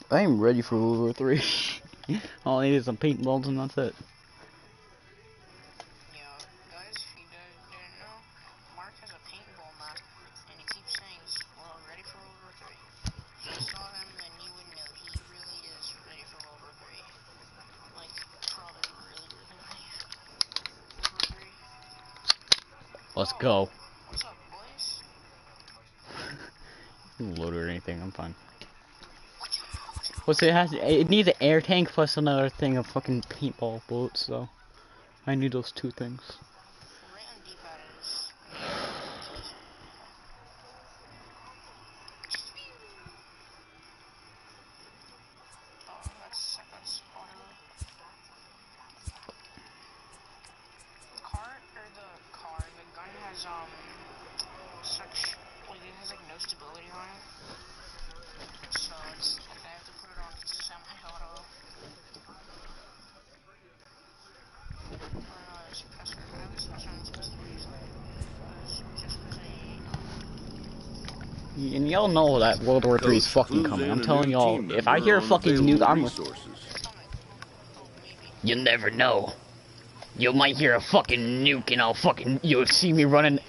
I'm ready for World War 3. All I need is some paintballs and that's it. Yeah, guys, if you didn't know, Mark has a paintball map, and he keeps saying, well, ready for World War 3. If you saw him, then you would know he really is ready for World War 3. Like, probably really, really ready. World War 3. Let's go. What's up, boys? Load or anything, I'm fine. What's it has? It needs an air tank plus another thing of fucking paintball bullets, so I need those two things. Right on D-pad is... Oh, that's whatever. The gun has, it has, like, no stability on it. So it's, I have to put it on semi-auto. And y'all know that World War 3 is fucking coming. I'm telling y'all, if I hear a fucking nuke, I'm... You never know. You might hear a fucking nuke and I'll fucking... You'll see me running...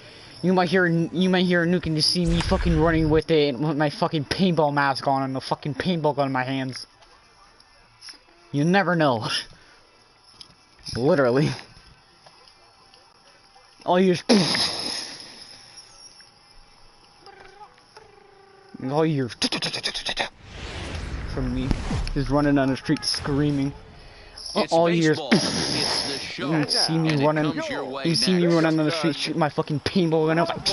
You might hear a nuke and you see me fucking running with it with my fucking paintball mask on and the fucking paintball gun in my hands. You never know. Literally. All you hear from me is running down the street screaming. All you hear is you see me running. You see me running down the street shooting my fucking paintball gun. I was like,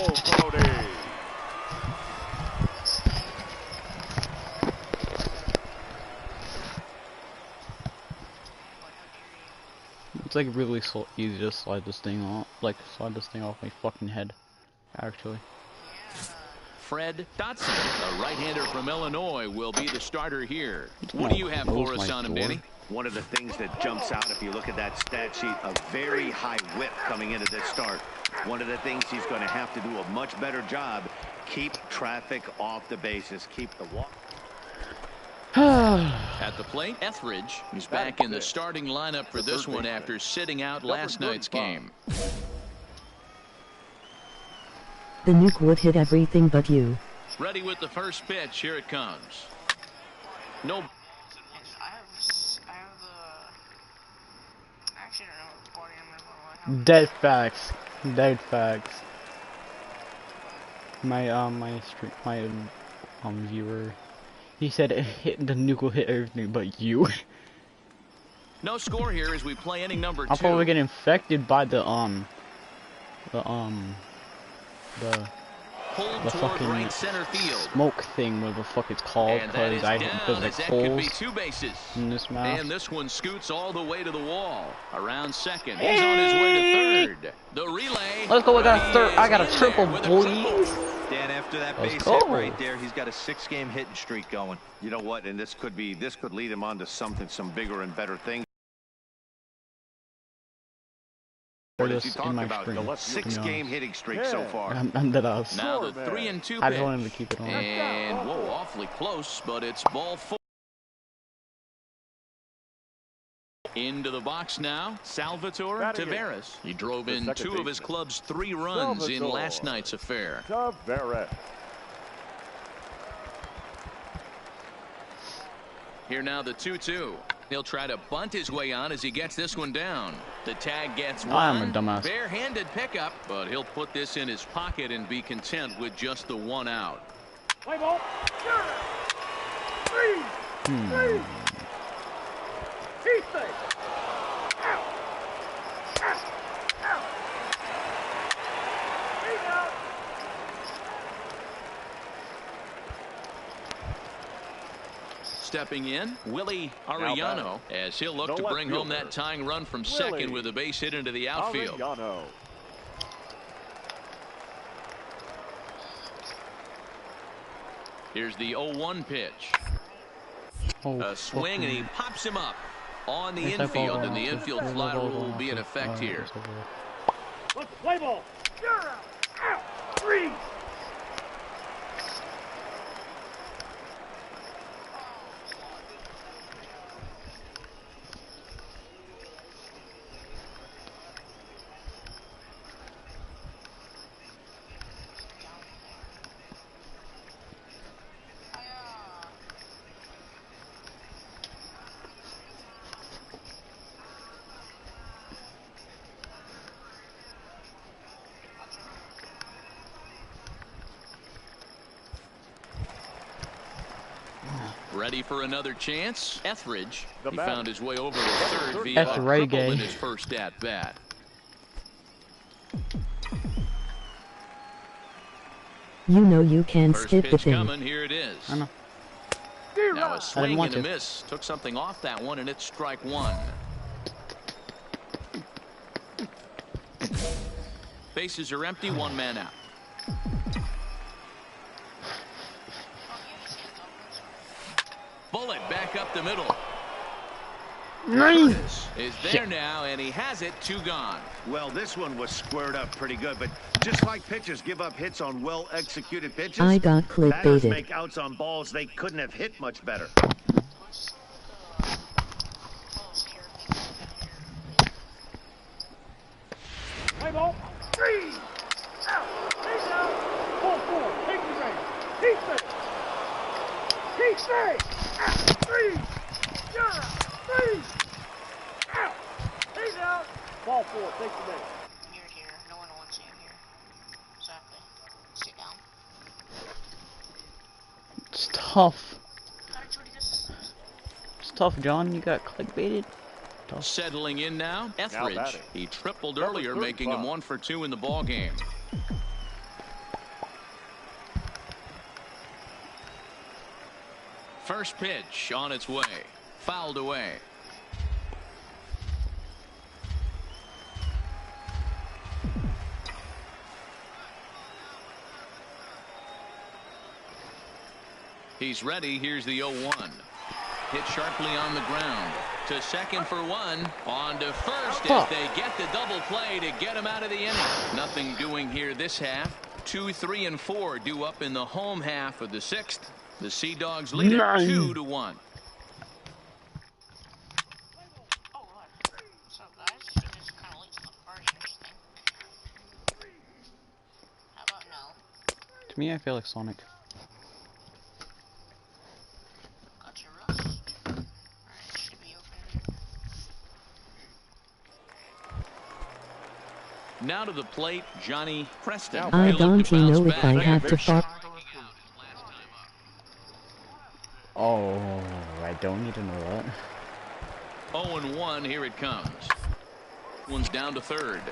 it's like really so easy to slide this thing off, off my fucking head, actually. Fred Dotson, a right-hander from Illinois, will be the starter here. What do you have for us on him, Danny? One of the things that jumps out if you look at that stat sheet, a very high whip coming into this start. One of the things he's going to have to do a much better job, keep traffic off the bases, keep the walk. At the plate, Etheridge is back in the starting lineup for this one after sitting out last night's game. The nuke would hit everything but you. Ready with the first pitch. Here it comes. No. Dead facts. Dead facts. My viewer, he said the nuke will hit everything but you. No score here as we play inning number 2. I'll probably get infected by the fucking right center field. Smoke thing, whatever the fuck it's called, because there's like holes in this map. And this one scoots all the way to the wall. Around second, he's on his way to third. The relay. Let's go. I got a triple, boys. Dan, after that base hit right there, he's got a 6-game hitting streak going. You know what? And this could lead him on to some bigger and better things. What did you talk about? The 6-game hitting streak so far. I'm dead ass. Now the 3-2 pitch. I just want him to keep it on. And whoa, awfully close, but it's ball 4. Into the box now, Salvatore Tavares. He drove in 2 of his club's 3 runs in last night's affair. Tavares. Here now the 2-2. He'll try to bunt his way on as he gets this one down. The tag gets one. I'm a dumbass. Barehanded pickup, but he'll put this in his pocket and be content with just the 1 out. Play ball. Three. He's safe. Stepping in, Willie Arellano, as he'll look to bring home that tying run from second with a base hit into the outfield. Here's the 0-1 pitch. A swing, and he pops him up on the infield, and the infield fly rule will be in effect here. Let's play ball. Out. 3. Ready for another chance. Etheridge. The He batter. found his way over to third via a Etheridge. triple in his first at bat. You know you can First skip the pitch thing. coming. Here it is. I know. Now a swing want and a to. miss. Took something off that one, and it's strike one. Bases are empty. One man out. Bullet back up the middle. Curtis is there now, and he has it. 2 gone. Well, this one was squared up pretty good, but just like pitchers give up hits on well-executed pitches, I got batters clickbaited. make outs on balls they couldn't have hit much better. Play ball. 3. Out. He's out. Ball 4. Take the range. He's safe. He's safe. Out. 3. You're out. 3. Out. He's out. Ball 4. Take the range. You're here. No one wants you here. Exactly. Sit down. It's tough. How did Jordy just... It's tough, John. You got clickbaited. Settling in now, Etheridge. batting. He tripled Number earlier, making him 35. 1 for 2 in the ball game. First pitch on its way. Fouled away. He's ready. Here's the 0-1. Hit sharply on the ground. To second for 1. On to first as they get the double play to get him out of the inning. Nothing doing here this half. 2, 3, and 4 due up in the home half of the 6th. The Sea Dogs lead it 2-1. Oh, what? What's up, guys? You guys are kind of late to the party or something. How about no? To me, I feel like Sonic. Got your rust. Alright, should be open. Now to the plate, Johnny Preston. I He'll look don't to bounce know if back. I have to far. Oh, I don't need to know that. 0-1, here it comes. One's down to third.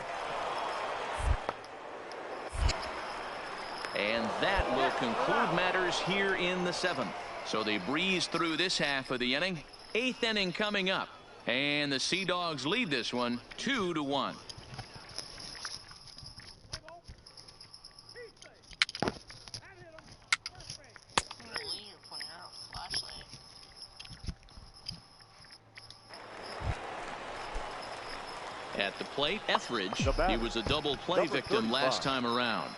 And that will conclude matters here in the 7th. So they breeze through this half of the inning. 8th inning coming up. And the Sea Dogs lead this one 2-1. At the plate, Etheridge. He was a double play victim last time around.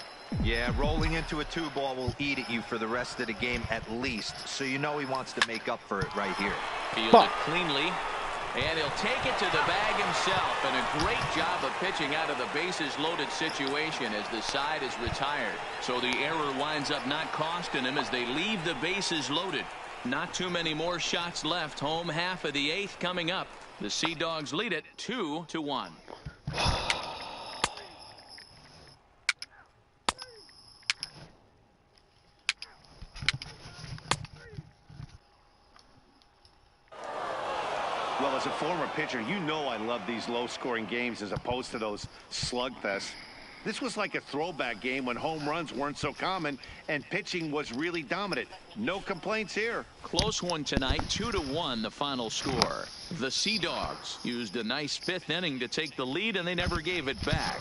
Yeah, rolling into a 2-ball will eat at you for the rest of the game at least. So you know he wants to make up for it right here. Fielded cleanly. And he'll take it to the bag himself. And a great job of pitching out of the bases loaded situation as the side is retired. So the error winds up not costing him as they leave the bases loaded. Not too many more shots left. Home half of the 8th coming up. The Sea Dogs lead it 2-1. Well, as a former pitcher, you know I love these low-scoring games as opposed to those slugfests. This was like a throwback game when home runs weren't so common and pitching was really dominant. No complaints here. Close one tonight, 2-1 the final score. The Sea Dogs used a nice 5th inning to take the lead and they never gave it back.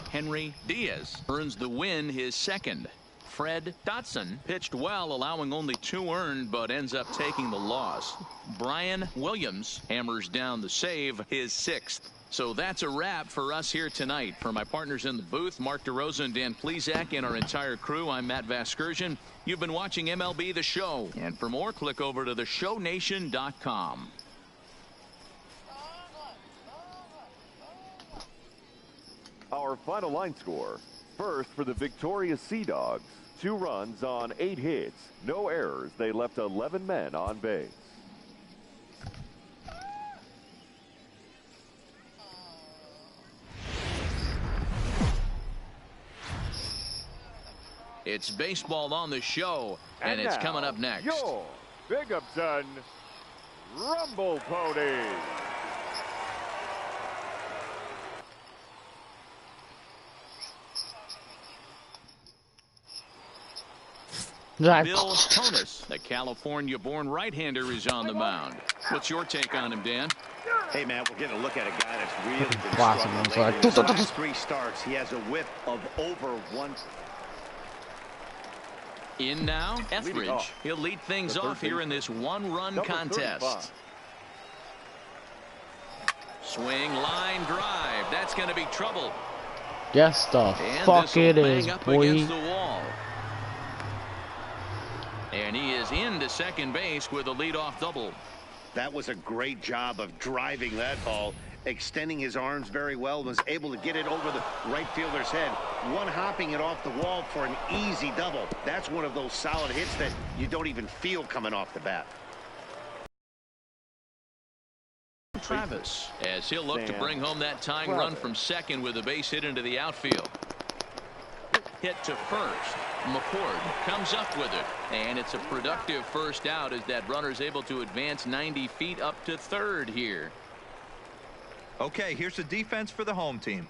Henry Diaz earns the win, his 2nd. Fred Dotson pitched well, allowing only 2 earned, but ends up taking the loss. Brian Williams hammers down the save, his 6th. So that's a wrap for us here tonight. For my partners in the booth, Mark DeRosa and Dan Plesac, and our entire crew, I'm Matt Vasgersian. You've been watching MLB The Show. And for more, click over to theshownation.com. Our final line score. First for the victorious Sea Dogs. 2 runs on 8 hits. No errors. They left 11 men on base. It's baseball on the show, and it's coming up next. Your Binghamton Rumble Pony. Bill Tonus, the California-born right-hander, is on the mound. What's your take on him, Dan? Hey, man, we're getting a look at a guy that's really been Blasting struggling him, lately. sorry. In his last 3 starts, he has a whip of over 1. In now, Etheridge. He'll lead things off here in this one-run contest. Swing, line, drive. That's going to be trouble. Yes, the And fuck it is, up boy. against the wall. And he is into second base with a leadoff double. That was a great job of driving that ball, extending his arms very well, was able to get it over the right fielder's head, one-hopping it off the wall for an easy double. That's one of those solid hits that you don't even feel coming off the bat. Travis, as he'll look to bring home that tying run from second with a base hit into the outfield. Hit to first. McCord comes up with it, and it's a productive first out as that runner's able to advance 90 feet up to third here. Okay, here's the defense for the home team.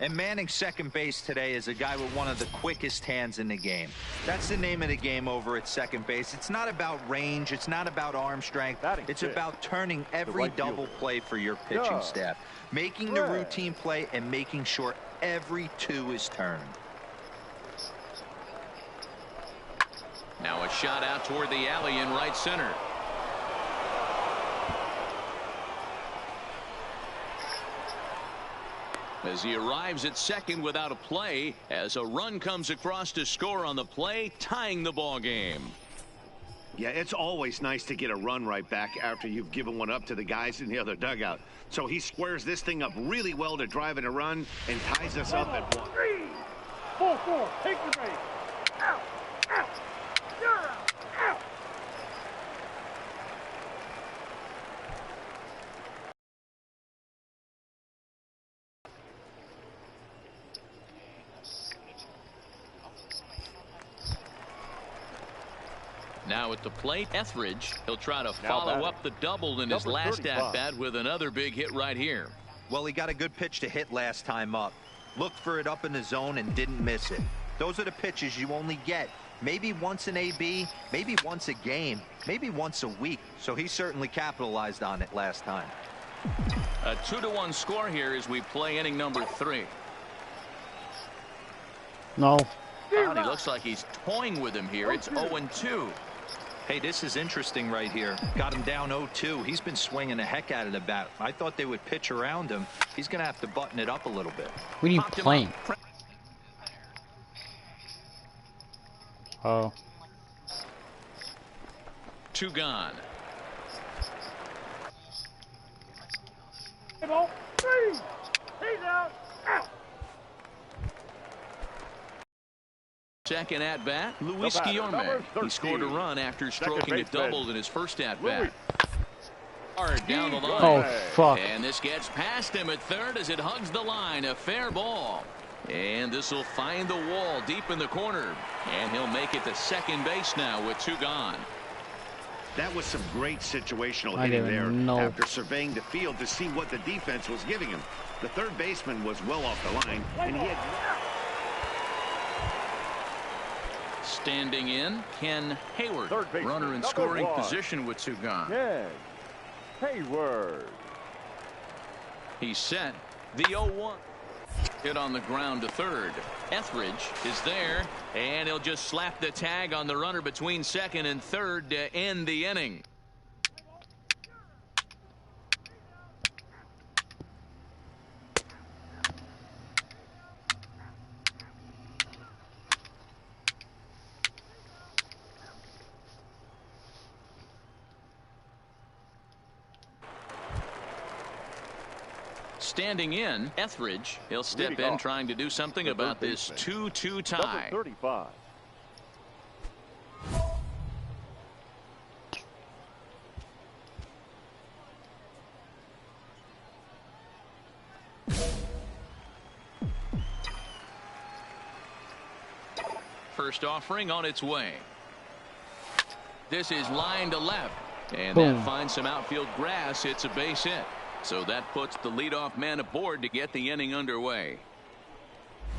And manning second base today is a guy with one of the quickest hands in the game. That's the name of the game over at second base. It's not about range. It's not about arm strength. It's about turning every double play for your pitching staff, making the routine play and making sure every 2 is turned. Now a shot out toward the alley in right center. As he arrives at second without a play, as a run comes across to score on the play, tying the ball game. Yeah, it's always nice to get a run right back after you've given one up to the guys in the other dugout. So he squares this thing up really well to drive in a run and ties us up at 1. 4-4. Take the base. Out. Out. You're out. Out. Now at the plate, Etheridge. He'll try to follow up the double in his last at-bat with another big hit right here. Well, he got a good pitch to hit last time up. Looked for it up in the zone and didn't miss it. Those are the pitches you only get maybe once in AB, maybe once a game, maybe once a week. So he certainly capitalized on it last time. A 2-1 score here as we play inning number 3. No. And he looks like he's toying with him here. It's 0-2. Hey, this is interesting right here. Got him down 0-2. He's been swinging the heck out of the bat. I thought they would pitch around him. He's going to have to button it up a little bit. What are you playing? Oh. 2 gone. Ball. 3. He's out. Out. Second at bat, Luis Guillorme. He scored a run after stroking a double in his first at bat. Hard down the line. Oh, fuck. And this gets past him at third as it hugs the line. A fair ball. And this will find the wall deep in the corner. And he'll make it to second base now with 2 gone. That was some great situational I hitting didn't there know. after surveying the field to see what the defense was giving him. The third baseman was well off the line, and he had... Standing in, Ken Hayward. Third baseman, Runner in number scoring 1. position with 2 gone. Ken Hayward. He's set. The 0-1. Hit on the ground to third. Etheridge is there, and he'll just slap the tag on the runner between second and third to end the inning. Standing in, Etheridge. He'll step in trying to do something about this 2-2 tie. Number 35. First offering on its way. This is line to left. And Boom. that finds some outfield grass. It's a base hit. So that puts the leadoff man aboard to get the inning underway.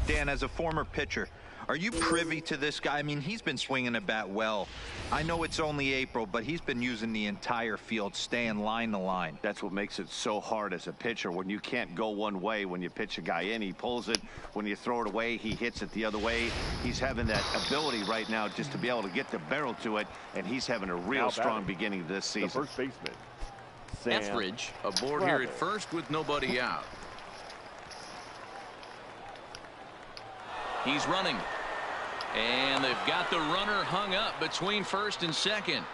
Dan, as a former pitcher, are you privy to this guy? I mean, he's been swinging the bat well. I know it's only April, but he's been using the entire field, staying line to line. That's what makes it so hard as a pitcher when you can't go one way. When you pitch a guy in, he pulls it. When you throw it away, he hits it the other way. He's having that ability right now just to be able to get the barrel to it, and he's having a real strong beginning to this season. The first baseman, Sam Etheridge aboard here at first with nobody out. He's running. And they've got the runner hung up between first and second.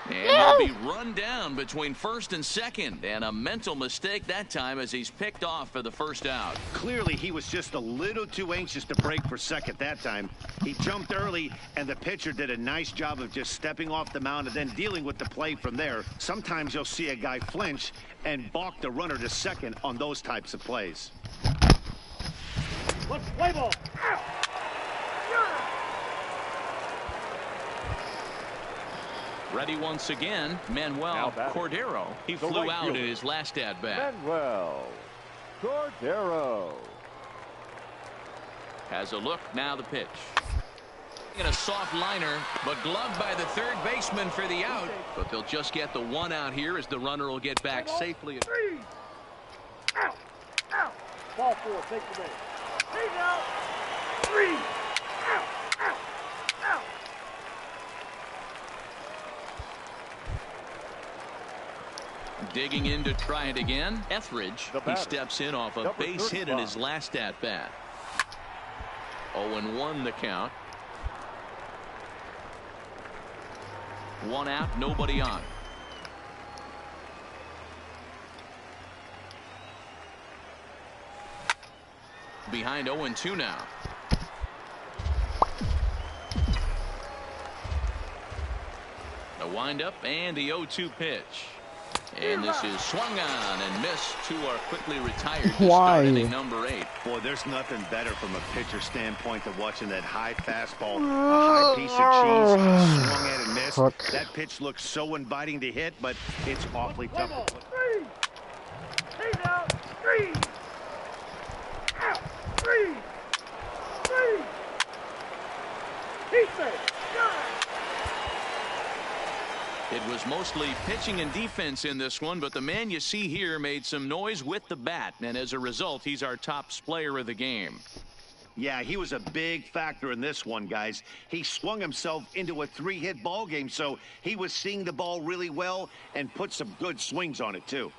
And he'll be run down between first and second. And a mental mistake that time as he's picked off for the first out. Clearly, he was just a little too anxious to break for second that time. He jumped early, and the pitcher did a nice job of just stepping off the mound and then dealing with the play from there. Sometimes you'll see a guy flinch and balk the runner to second on those types of plays. Let's play ball. Ready once again, Manuel Cordero. He flew out in his last at-bat. Manuel Cordero Has a look, now the pitch. In a soft liner, but gloved by the third baseman for the out. But they'll just get the one out here as the runner will get back safely. Three. Out. Out. Ball four. Take the base. He's out. Three. Out. Out. Out. Digging in to try it again. Etheridge. He steps in off a base hit in his last at-bat. 0-1 the count. One out, nobody on. Behind 0-2 now. The windup and the 0-2 pitch. And this is swung on and missed to our quickly retired to start inning number 8. Boy, there's nothing better from a pitcher standpoint than watching that high fastball, a high piece of cheese, swung at and missed. That pitch looks so inviting to hit, but it's awfully tough to put. Three. He's out. Three. Out. Three. Three. He's safe. It was mostly pitching and defense in this one, but the man you see here made some noise with the bat, and as a result, he's our top player of the game. Yeah, he was a big factor in this one, guys. He swung himself into a 3-hit ball game, so he was seeing the ball really well and put some good swings on it, too.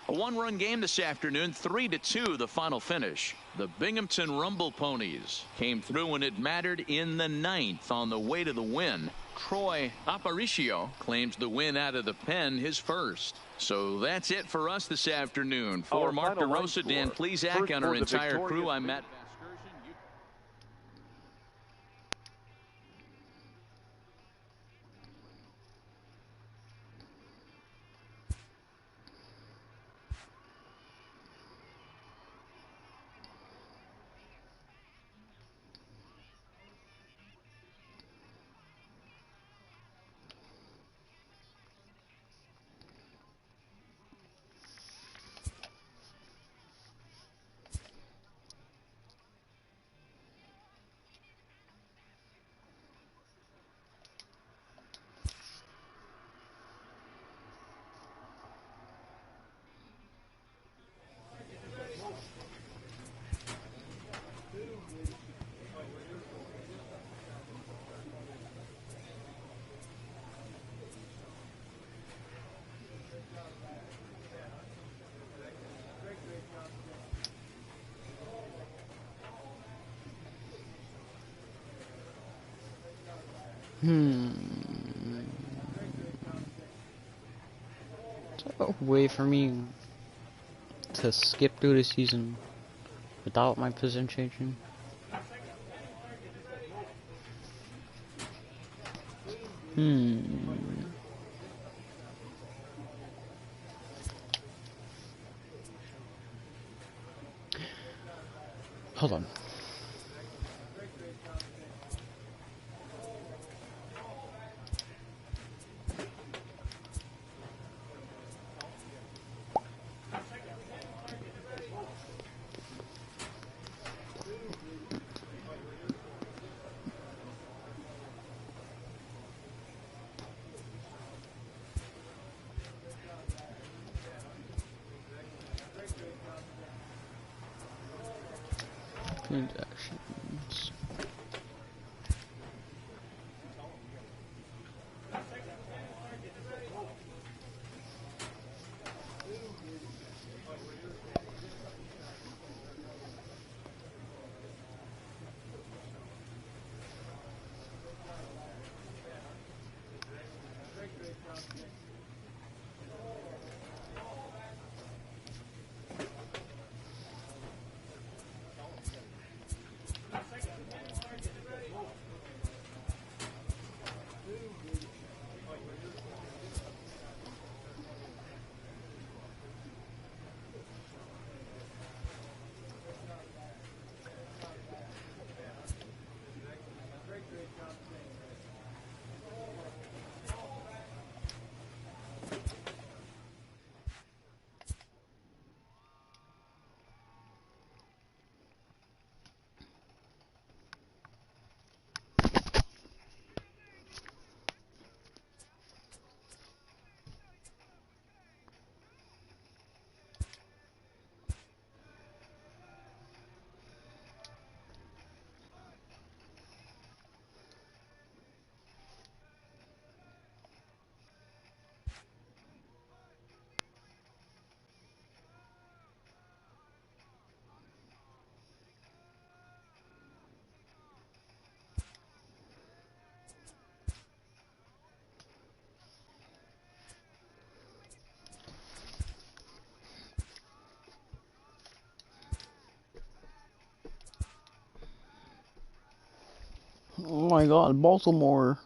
A one-run game this afternoon, 3-2 the final finish. The Binghamton Rumble Ponies came through when it mattered in the 9th on the way to the win. Troy Aparicio claims the win out of the pen, his first. So that's it for us this afternoon. For Mark DeRosa, Dan Plesac, and our entire crew, I'm Matt. A way for me to skip through the season without my position changing. Hold on. Transactions. Oh my god, Baltimore.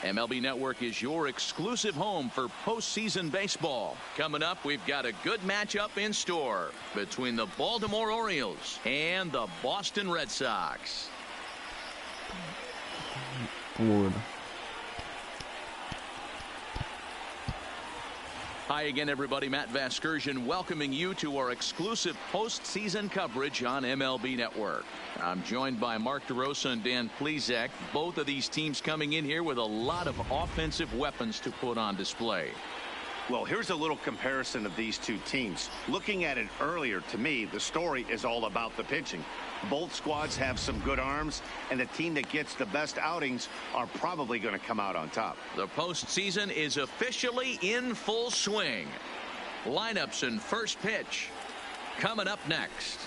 MLB Network is your exclusive home for postseason baseball. Coming up, we've got a good matchup in store between the Baltimore Orioles and the Boston Red Sox. Lord. Hi again, everybody. Matt Vasgersian welcoming you to our exclusive postseason coverage on MLB Network. I'm joined by Mark DeRosa and Dan Plezak. Both of these teams coming in here with a lot of offensive weapons to put on display. Well, here's a little comparison of these two teams. Looking at it earlier, to me, the story is all about the pitching. Both squads have some good arms, and the team that gets the best outings are probably going to come out on top. The postseason is officially in full swing. Lineups and first pitch coming up next.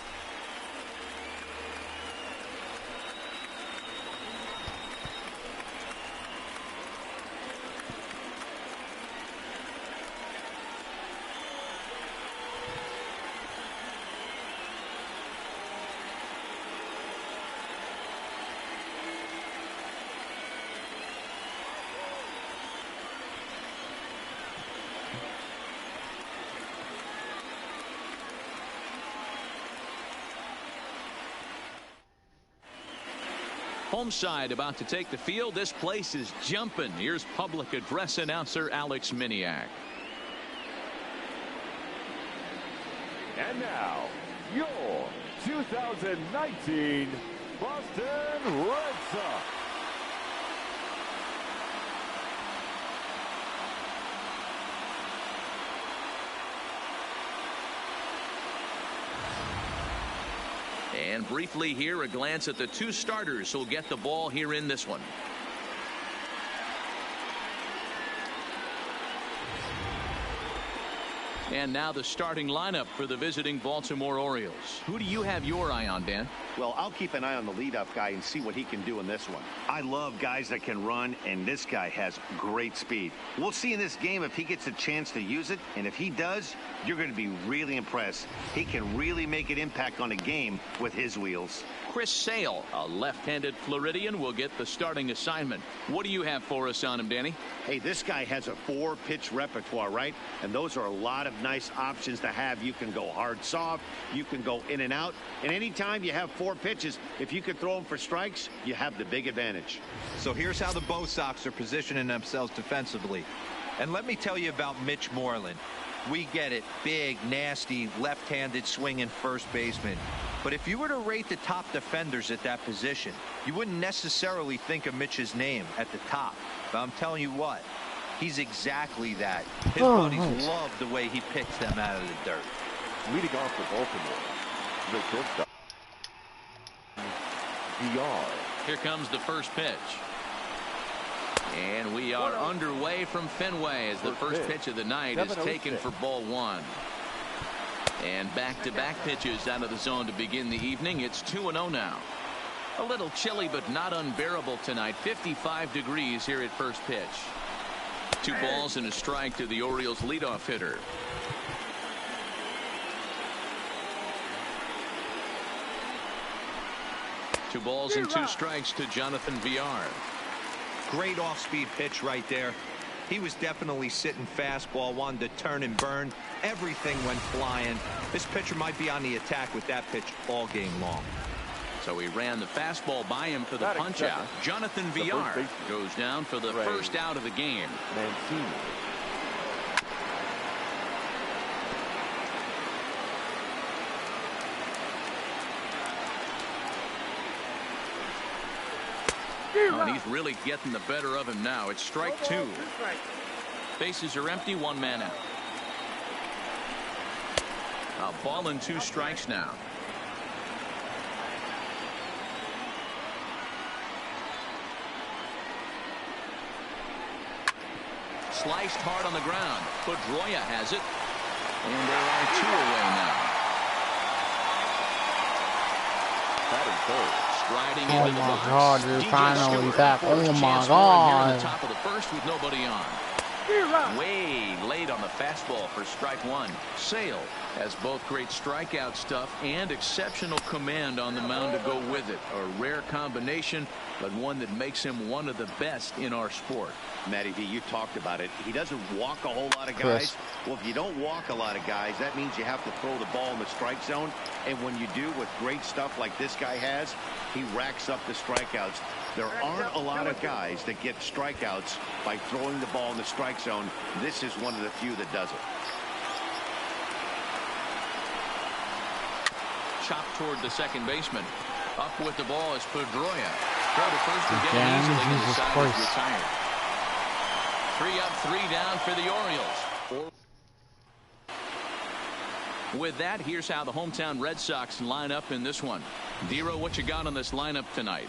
Home side about to take the field. This place is jumping. Here's public address announcer Alex Miniak. And now, your 2019 Boston Red Sox. And briefly here, a glance at the two starters who'll get the ball here in this one. And now the starting lineup for the visiting Baltimore Orioles. Who do you have your eye on, Dan? Well, I'll keep an eye on the leadoff guy and see what he can do in this one. I love guys that can run, and this guy has great speed. We'll see in this game if he gets a chance to use it, and if he does, you're going to be really impressed. He can really make an impact on a game with his wheels. Chris Sale, a left-handed Floridian, will get the starting assignment. What do you have for us on him, Danny? Hey, this guy has a 4-pitch repertoire, right? And those are a lot of nice options to have. You can go hard, soft. You can go in and out. And anytime you have 4 pitches, if you could throw them for strikes, you have the big advantage. So here's how the Bo Sox are positioning themselves defensively. And let me tell you about Mitch Moreland. We get it. Big, nasty, left-handed swinging first baseman. But if you were to rate the top defenders at that position, you wouldn't necessarily think of Mitch's name at the top. But I'm telling you what, he's exactly that. His buddies love the way he picks them out of the dirt. Leading off for Baltimore, the shortstop, VR. Here comes the first pitch. And we are underway from Fenway as the first pitch of the night is taken for ball 1. And back-to-back pitches out of the zone to begin the evening. It's 2-0 now. A little chilly but not unbearable tonight. 55 degrees here at first pitch. 2 balls and a strike to the Orioles leadoff hitter. Two balls and 2 strikes to Jonathan VR. Great off-speed pitch right there. He was definitely sitting fastball, wanted to turn and burn. Everything went flying. This pitcher might be on the attack with that pitch all game long. So he ran the fastball by him for the punch out. Jonathan VR goes down for the first out of the game. Mancini. And he's really getting the better of him now. It's strike 2. Bases are empty, 1 man out. A ball and 2 strikes now. Sliced hard on the ground. Pedroia has it. And there are 2 away now. That is third. Striding Oh into the my box. God, you're DJ finally Stewart back. for his Oh my chance run here in God. the top of the first with nobody on. Way late on the fastball for strike 1. Sale has both great strikeout stuff and exceptional command on the mound to go with it. A rare combination, but one that makes him one of the best in our sport. Matty V, you talked about it. He doesn't walk a whole lot of guys. Well, if you don't walk a lot of guys, that means you have to throw the ball in the strike zone. And when you do with great stuff like this guy has, he racks up the strikeouts. There aren't a lot of guys that get strikeouts by throwing the ball in the strike zone. This is one of the few that does it. Chopped toward the second baseman. Up with the ball is Pedroia. Throw to first and get him easily to the side is retired. 3 up, 3 down for the Orioles. With that, here's how the hometown Red Sox line up in this one. Dero, what you got on this lineup tonight?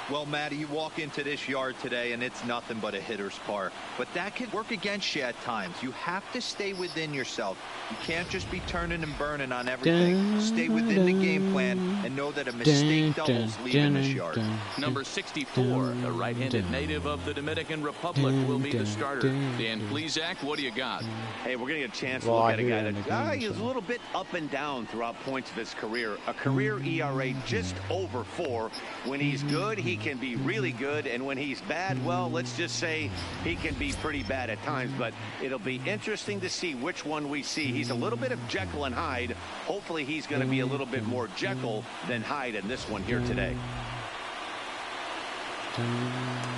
Well, Matty, you walk into this yard today and it's nothing but a hitter's park. But that can work against you at times. You have to stay within yourself. You can't just be turning and burning on everything. Stay within the game plan and know that a mistake doubles leaving this yard. Number 64, the right-handed native of the Dominican Republic, will be the starter. Dan Plesac, what do you got? Hey, we're going to get a chance to look at a guy that he's a little bit up and down throughout points of his career. A career ERA just over 4. When he's good, he can be really good, and when he's bad, well, let's just say he can be pretty bad at times. But it'll be interesting to see which one we see. He's a little bit of Jekyll and Hyde. Hopefully he's going to be a little bit more Jekyll than Hyde in this one here today.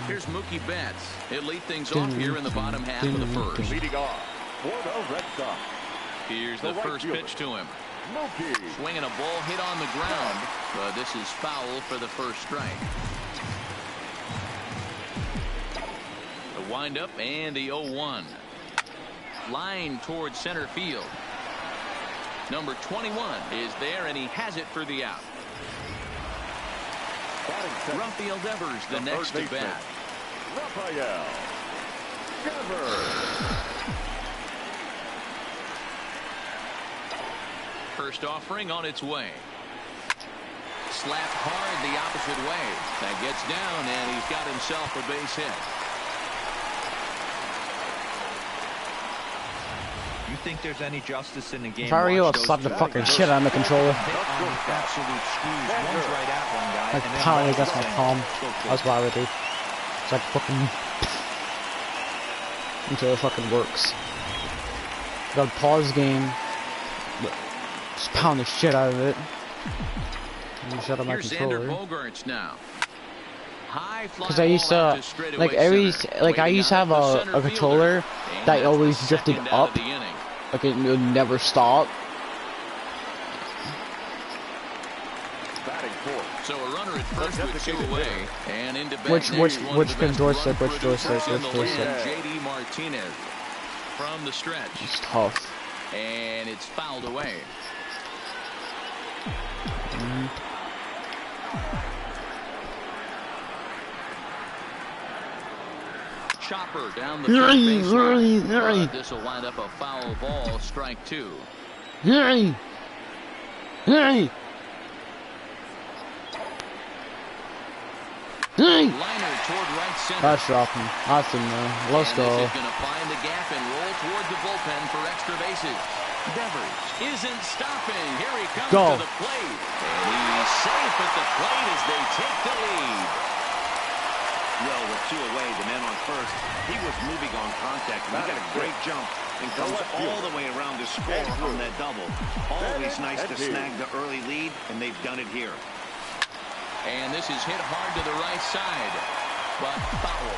Here's Mookie Betts. He'll lead things off here in the bottom half of the first. Leading off for the Red Sox. Here's the first pitch to him. Mookie. Swinging a ball hit on the ground, but this is foul for the first strike. The windup and the 0-1. Line towards center field. Number 21 is there, and he has it for the out. Rafael Devers, the next to bat. Rafael Devers. First offering on its way. Slapped hard the opposite way. That gets down, and he's got himself a base hit. You think there's any justice in the game? If I were you, I'd slap the fucking shit out of the controller. Absolute screws. One's right at one guy. Like and then pounding one's against my in. palm. That's what I would do. It's like fucking until it fucking works. Gotta pause the game. Just pound the shit out of it. And shut up my controller. Bogarts now. Because I used to, like I used to have a controller that always drifted up, like it would never stop. So a runner at first with 2 away, and into Which joystick? JD Martinez from the stretch. It's tough. And it's fouled away. Chopper down the first baseline. This will wind up a foul ball, strike 2. Hey! Liner toward right center. That's dropping. That's in there. Let's go. This is going to find the gap and roll toward the bullpen for extra bases. Devers isn't stopping. Here he comes to the plate. And he's safe at the plate as they take the lead. Well, with 2 away, the man on first, he was moving on contact. And he got a great jump and comes all the way around to score on that double. Always nice to snag the early lead, and they've done it here. And this is hit hard to the right side, but foul.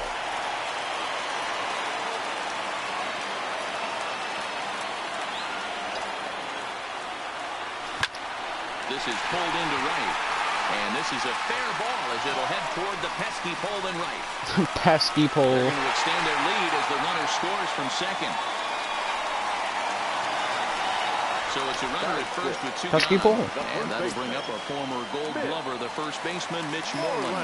This is pulled into right. And this is a fair ball as it'll head toward the pesky pole in right. Pesky pole. They're going to extend their lead as the runner scores from second. So it's a runner at first with 2 Pesky gone. pole. And that'll bring up a former Gold Glover, the first baseman, Mitch Moreland.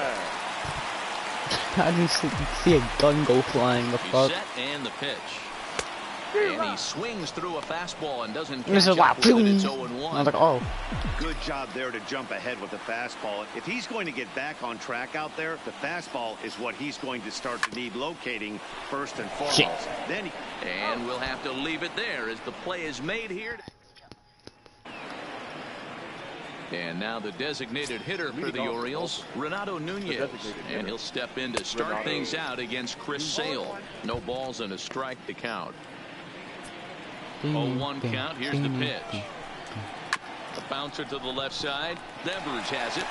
I didn't see a gun go flying. The fuck? He's set and the pitch. And he swings through a fastball and doesn't catch This is up with it. It's I 0-1. was like, oh. Good job there to jump ahead with the fastball. If he's going to get back on track out there, the fastball is what he's going to start to need locating first and foremost. Shit. Then and we'll have to leave it there as the play is made here. And now the designated hitter for the Orioles, Renato Nunez. And he'll step in to start things out against Chris Sale. No balls and a strike to count. 0-1 count. Here's the pitch. A bouncer to the left side. Devers has it.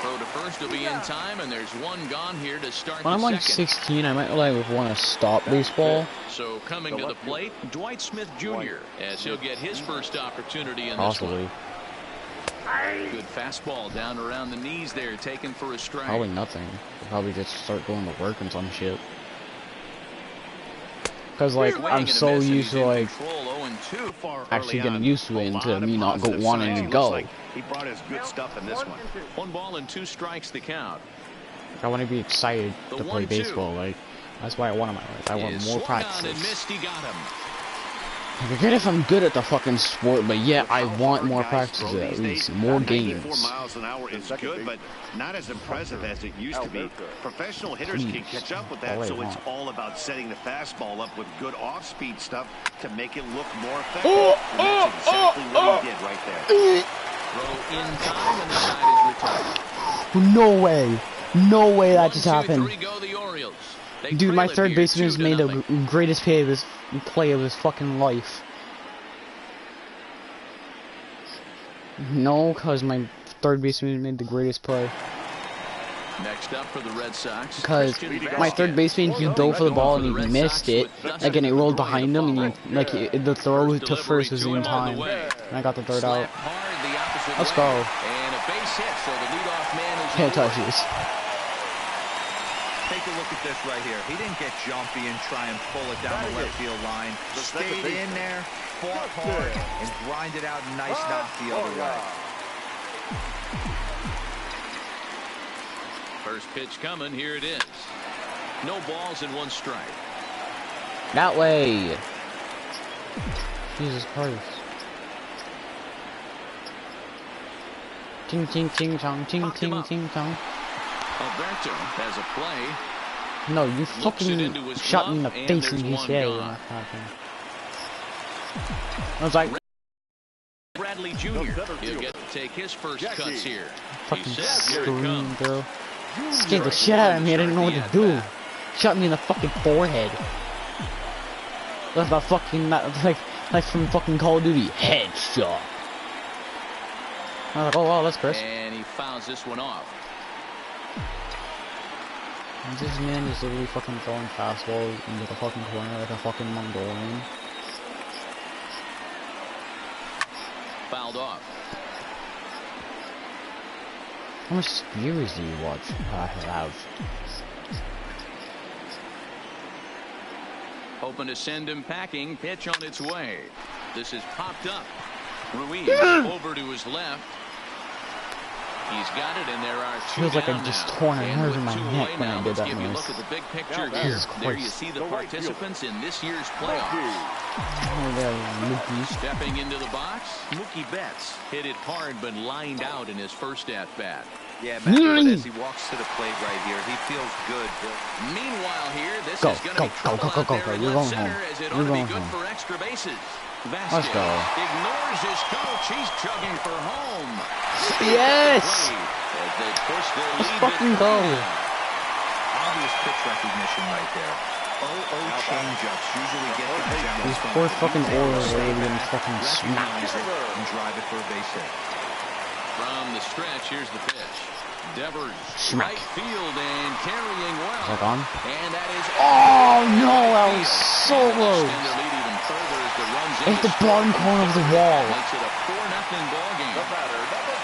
Throw to first will be in time, and there's 1 gone here to start When I'm the like second. 16, I might like want to stop baseball. So coming to the plate, Dwight Smith Jr. as he'll get his first opportunity in this one. Good fastball down around the knees there, taken for a strike. Probably nothing. Probably just start going to work and some shit. Because like I'm so used to like actually getting used to it into me not wanting to go. he brought his good stuff in this one. 1 ball and 2 strikes the count. I want to be excited to play baseball. Like that's why I want my life. I want more practices. He got him. I forget if I'm good at the fucking sport, but yeah, I want more practices at least, more games. 94 miles an hour is good, but not as impressive as it used to be. Professional hitters can catch up with that, so it's all about setting the fastball up with good off-speed stuff to make it look more effective. And that's exactly what he did right there. Throw in time, and the side is retired. No way. No way that just happened. 1-2-3 go the Orioles. Dude, my third baseman has made the greatest play of his fucking life. No, because my third baseman made the greatest play. Next up for the Red Sox. Because my third baseman, he dove for the ball and he missed it. Like, and it rolled behind him, and he, like, the throw to first was in time. And I got the third out. Let's go. And a base hit, so the leadoff man is Can't touch this. Take a look at this right here. He didn't get jumpy and try and pull it down the left field line. Stayed in there, fought hard, and grinded out a nice knock the other way. First pitch coming. Here it is. No balls and 1 strike. That way. Jesus Christ. Ting ting ting chong, ting ting ting chong. Alberto has a play. No, you fucking shot me in the face and you said I was like, Bradley Jr. He'll get to take his first cuts here. fucking scream, bro. Scared the shit out of me. I didn't know what to do. Shot me in the fucking forehead. That's not fucking like from fucking Call of Duty. Headshot. I was like, oh wow, that's Chris. And he fouls this one off. This man is literally fucking throwing fastballs into the fucking corner like a fucking Mongolian. Fouled off. How much series do you watch? I have. Hoping to send him packing. Pitch on its way. This is popped up. Ruiz over to his left. He's got it, and there are 2 Feels like I down just now. torn a And nerve with in my 2 neck away when now, I did let's that give you a noise. look at the big picture here. Jesus There you Christ. see the participants in this year's playoffs. Oh, there, Mookie. Stepping into the box, Mookie Betts hit it hard but lined out in his first at-bat. Yeah, Matthew, as he walks to the plate right here, he feels good. Meanwhile here, this Go, is going to go, be trouble go, go, out go, there go. in You're left going center home. as it You're ought to be going good home. for extra bases. Let's Vasquez go. ignores his coach. He's chugging for home. Yes! As they push their Let's lead fucking to go. 3 now. Obvious pitch recognition right there. 0-0 changeups usually get guys out. These poor fucking Orioles are getting fucking Recognize smacked. it and drive it for a base hit. From the stretch, here's the pitch. Devers, Smack. right field and carrying well. Is that gone? And that is Oh no, that was so close. Extend their lead even further as the runs It's the bottom corner of the wall. Makes it a 4-0 ball game.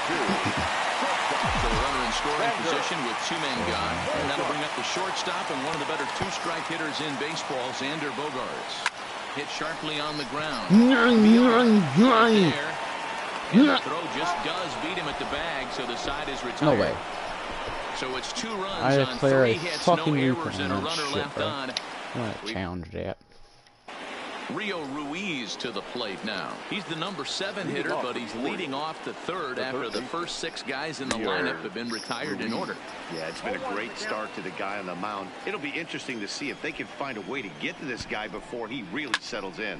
So the runner in scoring position with 2 men gone. And that'll bring up the shortstop and one of the better 2-strike hitters in baseball, Xander Bogaerts. Hit sharply on the ground. There. And the throw just does beat him at the bag, so the side is retired. No way. So it's 2 runs I on declare 3 a hits, no fucking errors, replay and a on that runner shit, left bro. on. I'm gonna challenge that. Rio Ruiz to the plate now. He's the number 7 hitter, but he's leading off the 3rd after the first 6 guys in the lineup have been retired in order. Yeah, it's been a great start to the guy on the mound. It'll be interesting to see if they can find a way to get to this guy before he really settles in.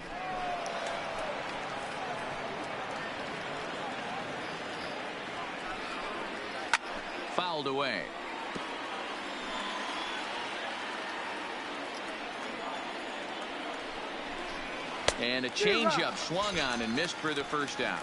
Fouled away. And a changeup swung on and missed for the first out.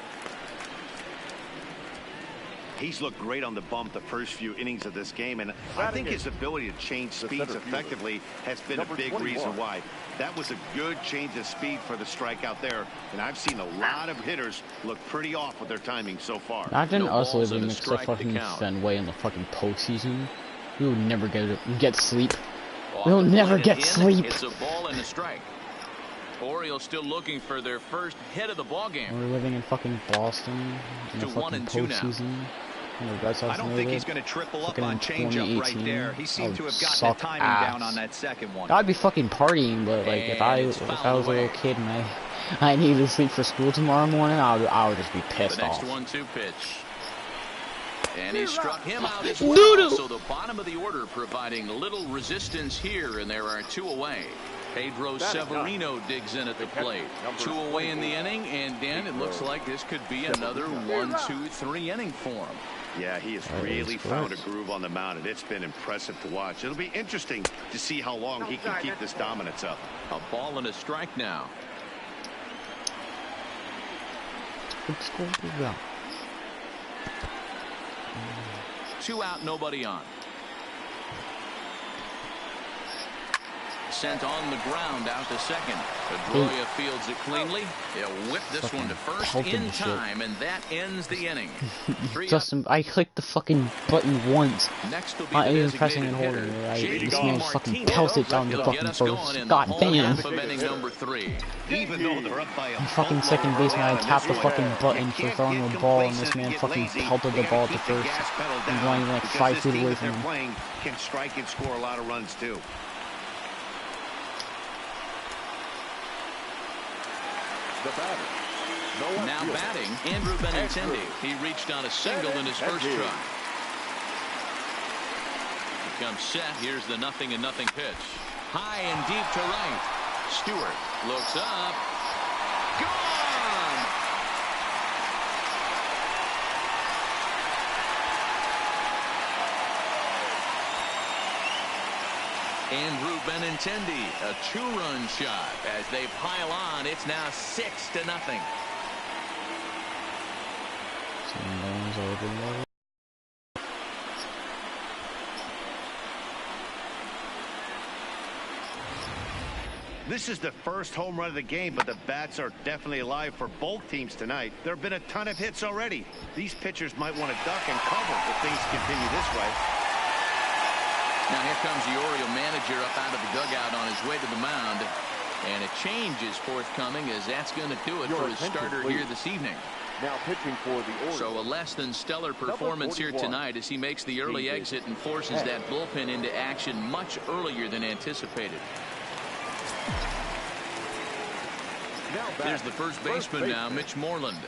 He's looked great on the bump the first few innings of this game, and I think his ability to change speeds effectively has been a big reason why. That was a good change of speed for the strikeout there, and I've seen a lot of hitters look pretty off with their timing so far. Imagine No us balls and living a next to strike to fucking count. Fenway in the fucking postseason. We would never get sleep. Off We'll the never plate get and in. sleep. It's a ball and a strike. Orioles still looking for their first hit of the ball game. We're living in fucking Boston in the To 1 fucking and 2 now. postseason. I don't think he's going to triple up Fucking on changeup right 2018. there. He seemed That to would have gotten the suck timing ass. down on that second one. I'd be fucking partying, but like if I And was it's a fouled little away. kid and I needed to sleep for school tomorrow morning, I would just be The pissed next off. 1-2 pitch. And he struck him out as Doo-doo. well. So the bottom of the order providing little resistance here, and there are 2 away. Pedro Severino digs in at the plate. 2 away in the inning, and Dan, it looks like this could be another 1-2-3 inning for him. Yeah, he has really found a groove on the mound, and it's been impressive to watch. It'll be interesting to see how long he can keep this dominance up. A ball and a strike now. Let's go do that. 2 out, nobody on. sent on the ground out to second. Pedroia fields it cleanly. He'll whip this one to first in time, and that ends the inning. Justin, I clicked the fucking button once. Next will be Not the even pressing and designated holding hitter, it. J.D. This man fucking Martinez. pelts it down the He'll fucking get us going first. in the God home damn. half of inning number 3. Even though they're up by a Fucking second baseman, I tapped the fucking button for throwing a ball, and this man fucking pelted the ball to first. And going like 5 feet away from him. Playing can strike and score a lot of runs too. The batter. Now batting, Andrew Benintendi. He reached on a single in his first try. He comes set. Here's the 0-0 pitch. High and deep to right. Stewart looks up. Gone! Andrew Benintendi, a 2-run shot. As they pile on, it's now 6-0. This is the first home run of the game, but the bats are definitely alive for both teams tonight. There have been a ton of hits already. These pitchers might want to duck and cover if things continue this way. Now here comes the Oriole manager up out of the dugout on his way to the mound. And a change is forthcoming, as that's going to do it for his starter here this evening. Now pitching for the Orioles. So a less than stellar performance here tonight as he makes the early exit and forces that bullpen into action much earlier than anticipated. Here's the first baseman now, Mitch Moreland.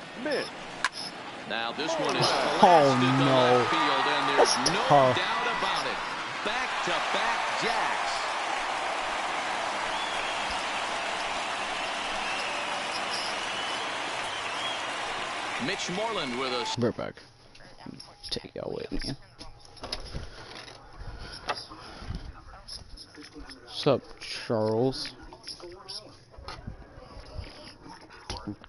Now this one is blasted to left field, and there's no doubt about it. Back-to-back jacks. Mitch Moreland with us. We're back. Take y'all with me. What's up, Charles?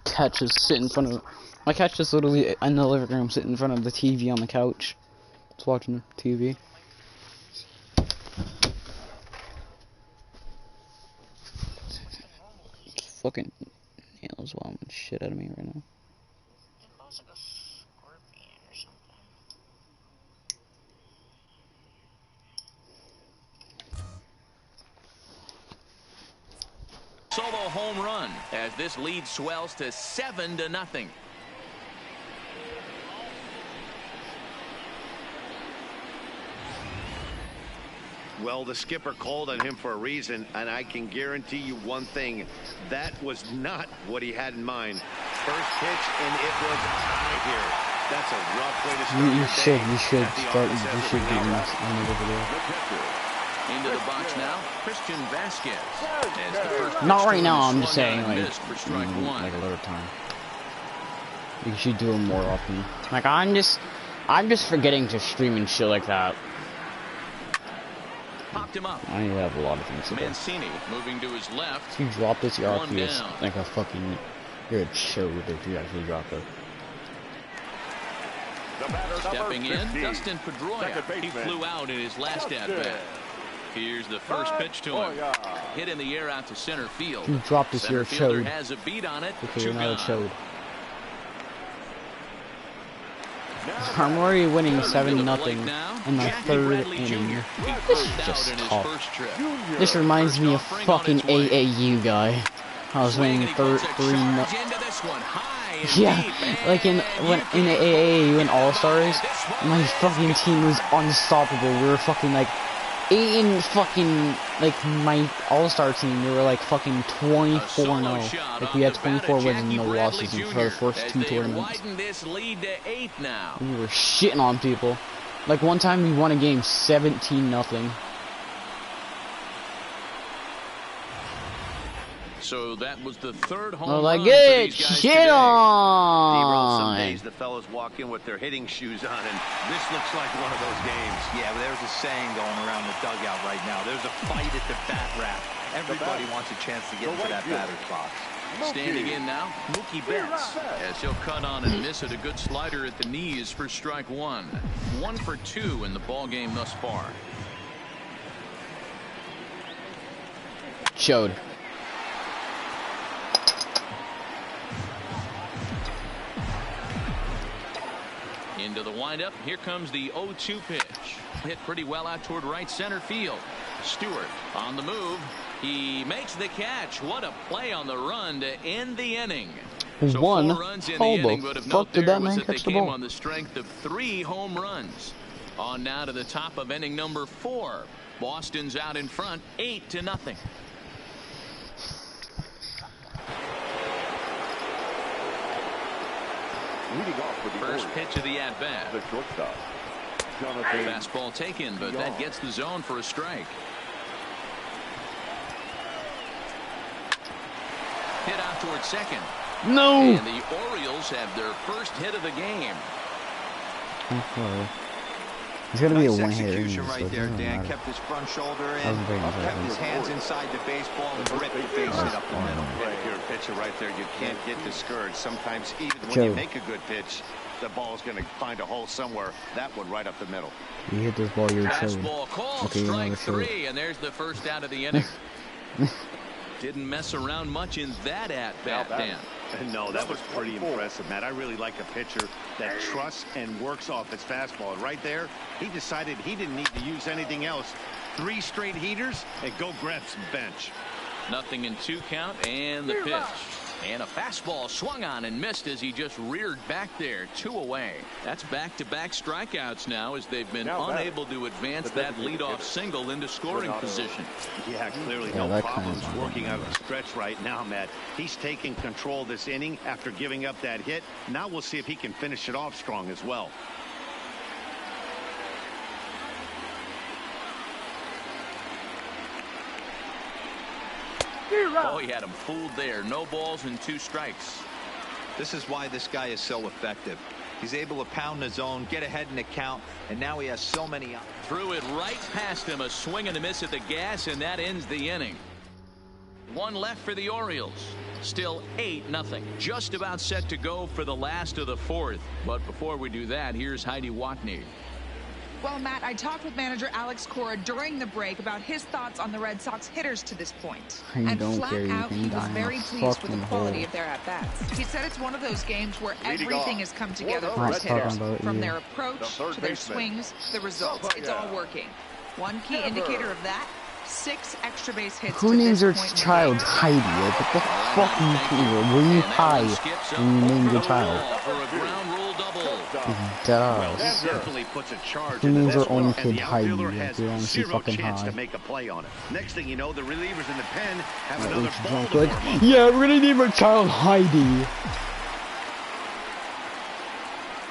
Catch is sitting in front of my catch is literally in the living room, sitting in front of the TV on the couch. It's watching TV. Fucking nails woman shit out of me right now. Solo home run as this lead swells to 7-0. Well, the skipper called on him for a reason, and I can guarantee you one thing. That was not what he had in mind. First pitch, and it was high here. That's a rough way to start You should do this another video. Into the box now, Christian Vasquez. As the first Not right now, I'm just saying, like, for strike one. like a little time. You should do it more often. Like, I'm just forgetting to stream and shit like that. Popped him up. I have a lot of things to do. Mancini moving to his left. If you drop this, your One RP is down. like a fucking... You're a chode if you actually drop it. Stepping in, Dustin Pedroia. He flew out in his last at-bat. Here's the first pitch to him. Hit in the air out to center field. If you drop this, you're a chode. Has a beat on it. Okay, you're not a chode. I'm already winning 7-0 in the third inning. This is just tough. This reminds me of fucking AAU guy. I was winning 3-0. Yeah, like in the AAU and All-Stars, my fucking team was unstoppable. We were fucking like 8 and fucking like my All-Star team. We were like fucking 24-0. Like we had 24 wins and no losses for the first 2 tournaments. We were shitting on people. Like one time we won a game 17-0. So that was the third home Oh, like run it, for these guys shit today. Some on. days the fellas walk in with their hitting shoes on, and this looks like one of those games. Yeah, but there's a saying going around the dugout right now. There's a fight at the bat rack. Everybody wants a chance to get into that batter's box. Standing in now, Mookie Betts, as he'll cut on and miss at a good slider at the knees for strike one. 1 for 2 in the ball game thus far. Showed. Into the windup. Here comes the 0-2 pitch. Hit pretty well out toward right center field. Stewart on the move. He makes the catch. What a play on the run to end the inning. So 4 runs in the inning, but of note there was that they came on the strength of 3 home runs. On now to the top of inning number 4. Boston's out in front, 8-0. Leading off with the First pitch of the at-bat. The shortstop, Jonathan. Fastball taken, but that gets the zone for a strike. Hit out towards second. No. And the Orioles have their first hit of the game. Okay. It's gonna be a one-hitter. Execution right there, Dan. Kept his front shoulder in, kept his hands inside the baseball, and ripped the face it up the middle. If you're a pitcher right there, you can't get discouraged. Sometimes even when you make a good pitch, the ball's going to find a hole somewhere. That one right up the middle. You hit this ball, you're chilling. Fastball called, strike 3, and there's the first out of the inning. Didn't mess around much in that at-bat, Dan. No, that was pretty impressive, Matt. I really like a pitcher that trusts and works off his fastball. Right there, he decided he didn't need to use anything else. 3 straight heaters and go grab some bench. 0-2 count, and the pitch. And a fastball swung on and missed as he just reared back there. 2 away. That's back-to-back strikeouts now as they've been unable to advance that leadoff single into scoring position. Yeah, clearly no problems working out of the stretch right now, Matt. He's taking control this inning after giving up that hit. Now we'll see if he can finish it off strong as well. Oh, he had him fooled there. No balls and 2 strikes. This is why this guy is so effective. He's able to pound the zone, get ahead in the count, and now he has so many. Threw it right past him. A swing and a miss at the gas, and that ends the inning. 1 left for the Orioles. Still 8-0. Just about set to go for the last of the 4th. But before we do that, here's Heidi Watney. Well, Matt, I talked with manager Alex Cora during the break about his thoughts on the Red Sox hitters to this point. And flat out, he was very pleased with the quality of their at-bats. He said it's one of those games where everything has come together for his hitters. From their approach to their swings, the results. It's all working. One key indicator of that, 6 extra base hits. Who names their child Heidi? What the fuck are you doing? Were you high when you named your child? Well, he definitely puts a charge Who names into their this own one, kid and the Heidi? outfielder Like, has you're honestly 0 fucking chance high. to make a play on it. Next thing you know, the relievers in the pen have That another was ball drunk to like, warm up. yeah, we're gonna name our child Heidi.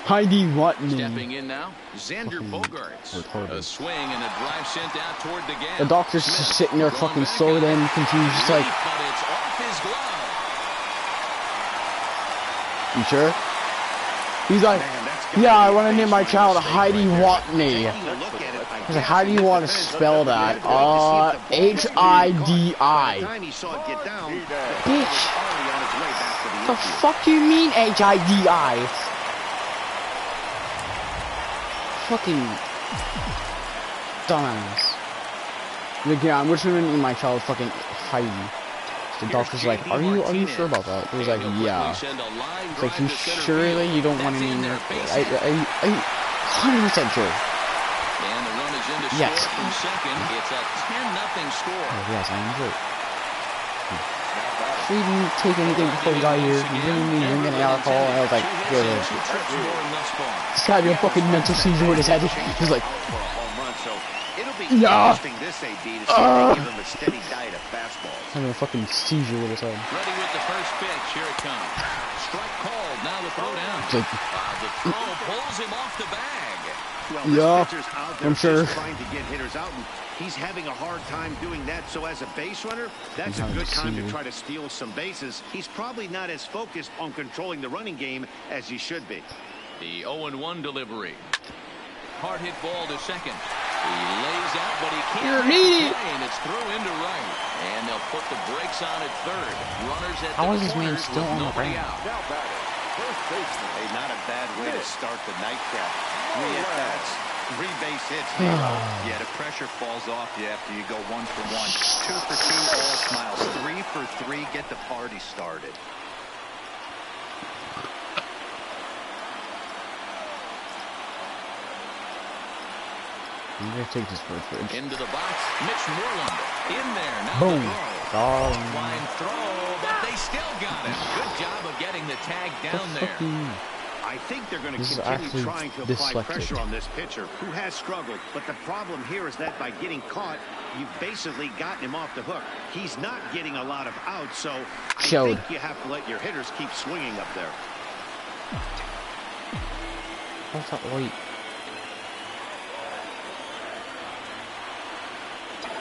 Heidi Watney. Stepping in now, Xander Bogaerts. A swing and a drive sent out toward the gap. The doctor's just sitting there fucking so damn confused, just like, But it's off his glove. you sure? He's like, yeah, I want to name my child Heidi Watney. He's like, how do you want to spell that? H-I-D-I. Bitch. The fuck do you mean H-I-D-I? Fucking dumbass. Like, yeah, I'm just gonna name my child fucking Heidi. The doctor's like, are you sure about that? He was like, yeah. It's like, you surely you don't want to name your kid? I 100% sure. And the run is in to Yes. score from second. It's a 10-0 score. Oh, yes, I am sure. He didn't take anything before he got here. He didn't even drink any alcohol. And I was like, good. This guy had a fucking mental seizure with his head. He's like, yeah. Having a fucking seizure with his head. Ready with the first pitch. Here it comes. Strike called. Now the throw down. Like, The throw pulls him off the bag. Well, yeah, this pitcher's out there I'm sure. just trying to get hitters out, and he's having a hard time doing that. So as a base runner, that's a good time to try to steal some bases. He's probably not as focused on controlling the running game as he should be. The 0-1 delivery. Hard hit ball to second. He lays out, but he can't hit the play, and it's through into right. And they'll put the brakes on at third. Runners at how is the this man corners still with on the nobody ground? out. Now batting, first baseman. Hey, not a bad way to start the nightcap. 3 at-bats, 3 base hits. Yeah, the pressure falls off you after you go 1 for 1. 2 for 2, all smiles. 3 for 3, get the party started. I'm gonna take this for a fridge. Into the box, Mitch Moreland in there. Now Boom. the line throw, but they still got it. Good job of getting the tag down there. I think they're going to continue trying to apply pressure on this pitcher who has struggled. But the problem here is that by getting caught, you've basically gotten him off the hook. He's not getting a lot of outs, so I think you have to let your hitters keep swinging up there. What's that weight?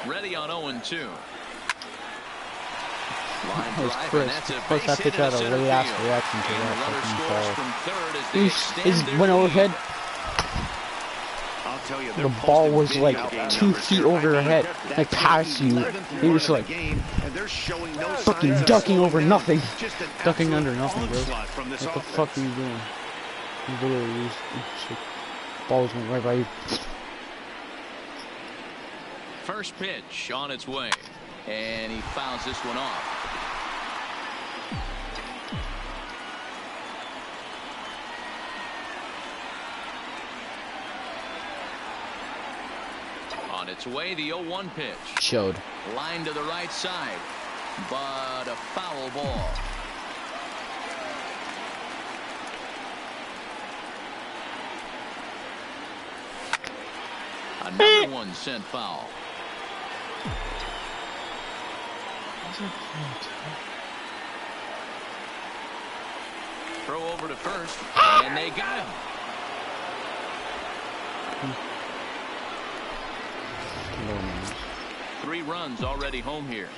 Ready on 0-2. That was Chris. Of course, that pitcher had a late ass reaction to that fucking ball. Is went overhead. I'll tell you, the ball was like 2 feet over your head, like past you. He was like fucking ducking over nothing, ducking under nothing, bro. What the fuck are you doing? He literally was, balls went right by you. First pitch on its way, and he fouls this one off. On its way, the 0-1 pitch. Showed. Line to the right side, but a foul ball. Another one sent foul. Throw over to first, and they got him. Three runs already home here.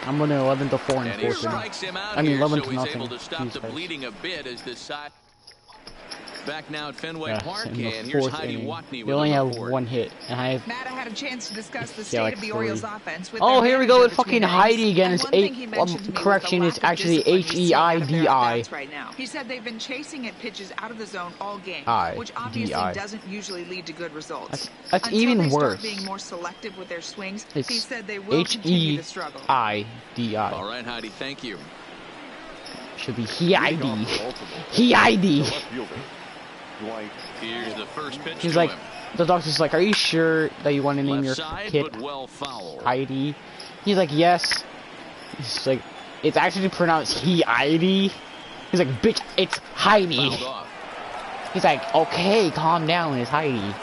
I'm running 11 to 4 in fourth. I mean 11 to nothing. Able to stop the bleeding a bit as this side. Back now at Fenway Park, in the and here's fourth Heidi inning. Watney. They only have 1 hit, and I have. Matt, I had a chance to discuss the state like of the 3. Orioles offense with Oh, here we go with between fucking Heidi again. It's correction. It's actually H-E-I-D-I. Right now. He said they've been chasing at pitches out of the zone all game, which obviously doesn't usually lead to good results. That's Until even they worse. Start being more selective with their swings, It's he said they will continue to struggle. H-E-I-D-I. All right, Heidi, thank you. Should be He-I-D. He-I-D. Here's the first pitch. He's like, the doctor's like, are you sure that you want to name your kid Heidi? He's like, yes. He's like, it's actually pronounced He-I-D. He's like, bitch, it's Heidi. He's like, okay, calm down, it's Heidi.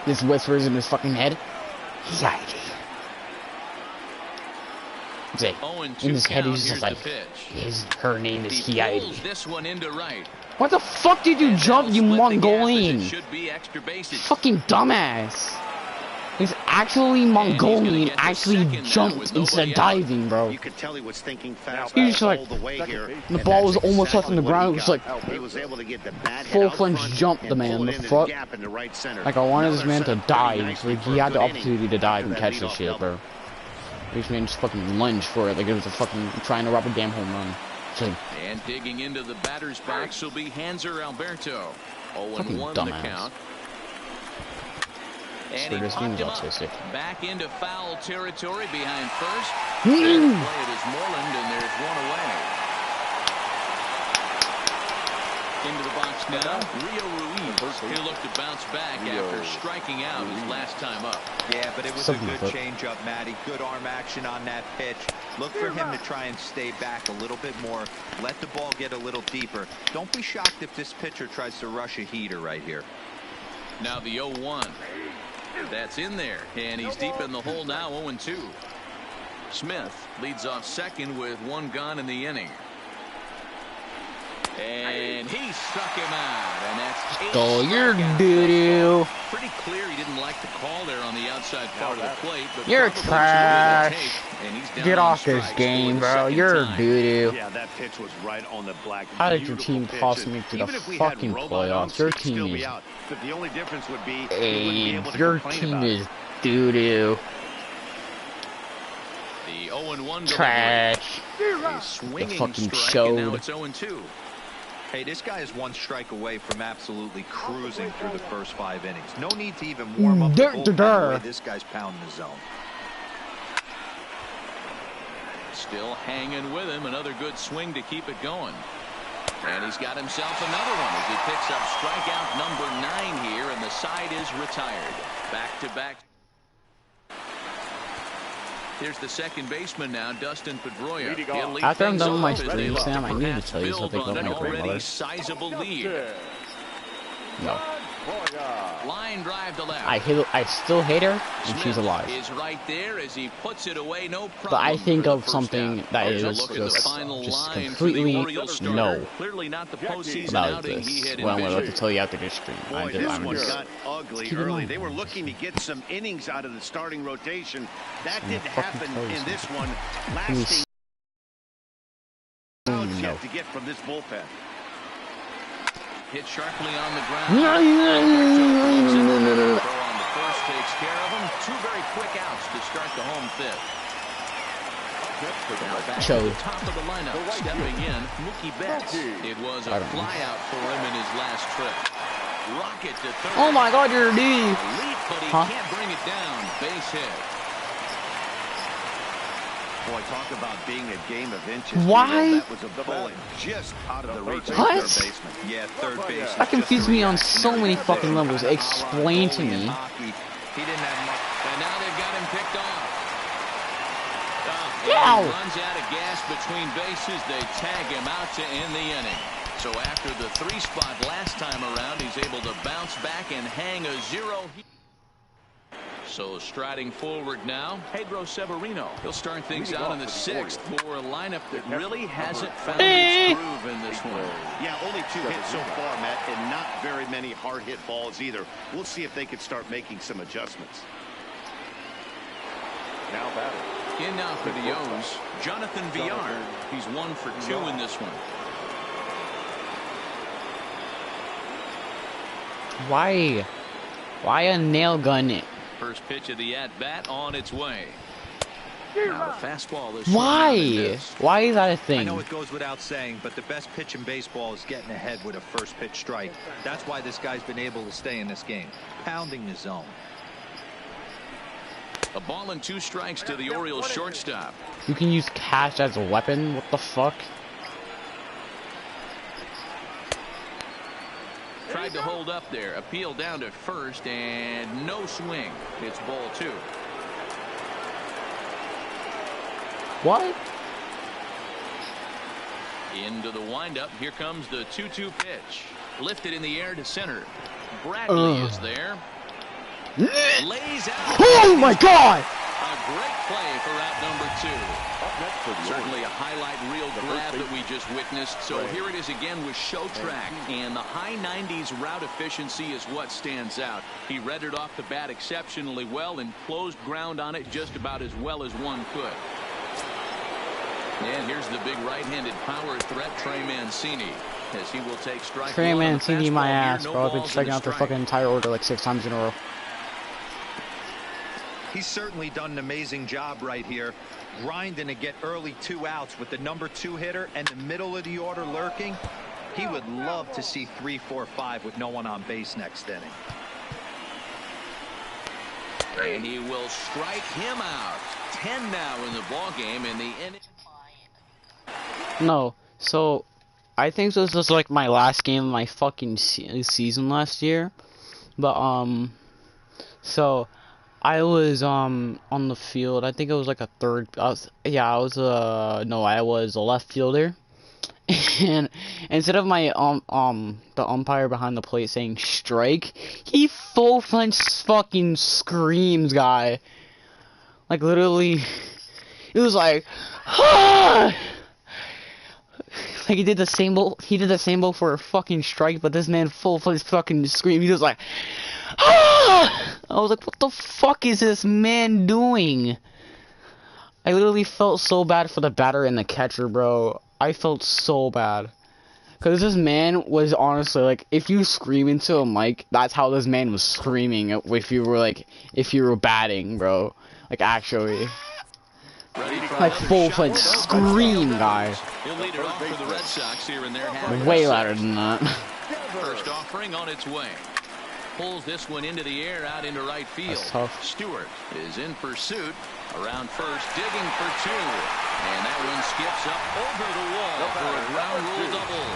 This whispers in his fucking head. He-I-D. He's like, in his head, he's just like, her name is He-I-D. This one into right. What the fuck did you jump, you Mongolian? Fucking dumbass. He's actually Mongolian, actually jumped instead of diving, bro. You could tell he was thinking fast. He was just like, the ball was almost touching the ground. It was like, full plunge jump the man. The fuck? Like, I wanted this man to dive. Like, he had the opportunity to dive and catch this shit, bro. This man just fucking lunged for it like it was a fucking trying to rob a damn home run. And digging into the batter's box will be Hanser Alberto. 0-1 the count. And he popped him up back into foul territory behind first. Play it is Moreland, and there's one away. Into the box now, Rio Ruiz. He'll look to bounce back after striking out his last time up. Yeah, but it was a good changeup, Matty. Good arm action on that pitch. Look for him to try and stay back a little bit more. Let the ball get a little deeper. Don't be shocked if this pitcher tries to rush a heater right here. Now the 0-1. That's in there, and he's deep in the hole now, 0-2. Smith leads off second with 1 gone in the inning. And he struck him out, and that's 8 Oh, you're doo-doo. Pretty clear he didn't like the call there on the outside part of the plate. But you're trash. Get off this game, bro. You're doo-doo. Yeah, that pitch was right on the black. How did your team possibly make to the fucking playoffs? Your team is... But the only difference would be your team is doo-doo. The 0-1 trash. swinging the fucking strike, showed. and now it's 0-2. Hey, this guy is one strike away from absolutely cruising through the first 5 innings. No need to even warm up the bullpen the way this guy's pounding the zone. Still hanging with him. Another good swing to keep it going. And he's got himself another one as he picks up strikeout number 9 here, and the side is retired. Back-to-back. Here's the second baseman now, Dustin Pedroia. After I'm done with my stream, Sam, I need to tell you something about my grandmother. Sizable lead. No. Line drive to left. I still hate her, and she's alive. Is right there as he puts it away, no problem. But I think of something that is just completely no Clearly not the postseason about outing he this. had Well, I'm about to tell you after this stream. Boy, this one got ugly early. They were looking to get some innings out of the starting rotation. That didn't happen in this one. Lasting yet to get from this bullpen. Hit sharply on the ground. Throw on the first takes care of him. 2 very quick outs to start the home fifth. Now back to the top of the lineup, stepping in, Mookie Betts. It was a flyout for him in his last trip. Rocket to third. Oh my God, you're a D. Leap, but he can't bring it down. Base hit. Boy, talk about being a game of inches. Why? That was a bullet just out of the reach of What? third baseman. Yeah, third base. That confused me on so many fucking levels. Explain to me. He didn't have much. And now they've got him picked off. Ow! He runs out of gas between bases. They tag him out to end the inning. So after the 3 spot last time around, he's able to bounce back and hang a 0. So striding forward now, Pedro Severino. He'll start things out in the 6th for a lineup that really hasn't found its groove in this one. Yeah, only 2 hits so far, Matt, and not very many hard hit balls either. We'll see if they can start making some adjustments. Now batting. In now for the O's, Jonathan Villar. He's 1 for 2 in this one. Why? Why a nail gun? First pitch of the at-bat on its way. Now the fastball is Why? Why is that a thing? I know it goes without saying, but the best pitch in baseball is getting ahead with a first pitch strike. That's why this guy's been able to stay in this game, pounding the zone. A ball and 2 strikes to the Orioles shortstop. You can use cash as a weapon? What the fuck? Tried to hold up there. Appeal down to first and no swing. It's ball 2. What? Into the windup. Here comes the 2-2 pitch. Lifted in the air to center. Bradley is there. Lays out. Oh my God! A great play for out number 2. Certainly a highlight reel grab that we just witnessed. So here it is again with show track, and the high 90s route efficiency is what stands out. He read it off the bat exceptionally well and closed ground on it just about as well as one could. And here's the big right-handed power threat, Trey Mancini, as he will take strike. Trey Mancini, my ass, bro. I've been striking out their fucking entire order like 6 times in a row. He's certainly done an amazing job right here, grinding to get early 2 outs with the number 2 hitter and the middle of the order lurking. He would love to see 3, 4, 5 with no one on base next inning. And he will strike him out. 10 now in the ball game in the inning. No, so I think this was like my last game of my fucking season last year, but so I was on the field. I think it was like a third. I was a left fielder, and instead of my the umpire behind the plate saying strike, he full fledged fucking screams, guy. Like literally, it was like, ah! Like he did the same ball for a fucking strike, but this man full fledged fucking scream. He was like, ah! I was like, what the fuck is this man doing? I literally felt so bad for the batter and the catcher, bro. I felt so bad. Because this man was honestly, like, if you scream into a mic, that's how this man was screaming if you were batting, bro. Like, actually. Like full-fledged scream guy. He'll lead it off for the Red Sox here in their half. Way louder than that. First offering on its way. Pulls this one into the air out into right field. Stewart is in pursuit. Around first, digging for two. And that one skips up over the wall for a ground rule double.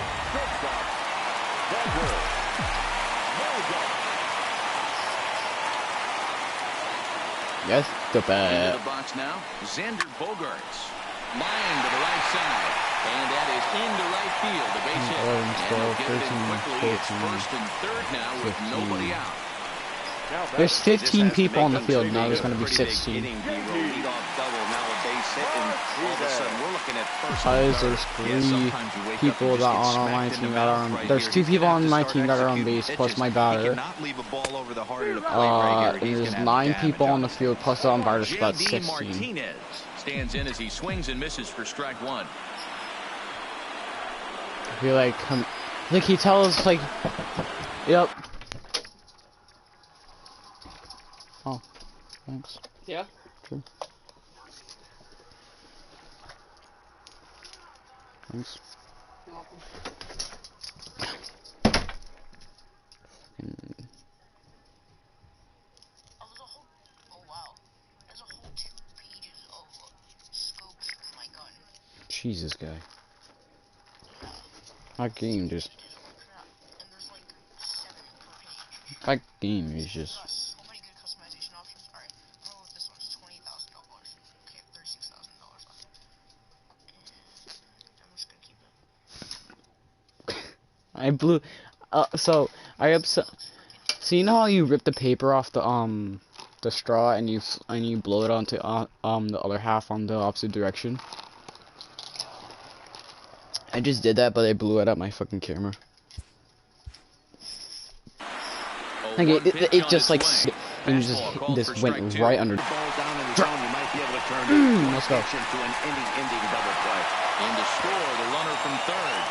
Yes, the bad. Into the box now, Xander Bogaerts. Line to the right side. And that is into right field. The base hit. 11, 12, 13, 14, It's first and third now with 15. nobody out. There's 15 people on the field. Now there's going to be 16. There's 3 people that are on my team that are on. There's 2 people on my team that are on base plus my batter. There's 9 people on the field plus the umpire, so that's 16. Stands in as he swings and misses for strike one. I feel like he tells like, yep. Oh, thanks. Yeah. Sure. Thanks. You're welcome. Jesus, guy. That game just. That game is just. So many good customization options. Alright, I'm gonna go with this one. It's $20,000. Okay, $36,000 left. And I'm just gonna keep it. I blew. So I upset. So you know how you rip the paper off the straw and you blow it onto the other half on the opposite direction. I just did that, but I blew it at my fucking camera. Like it just like and just went right under. Let's go. into an ending double play. And to score, the runner from third.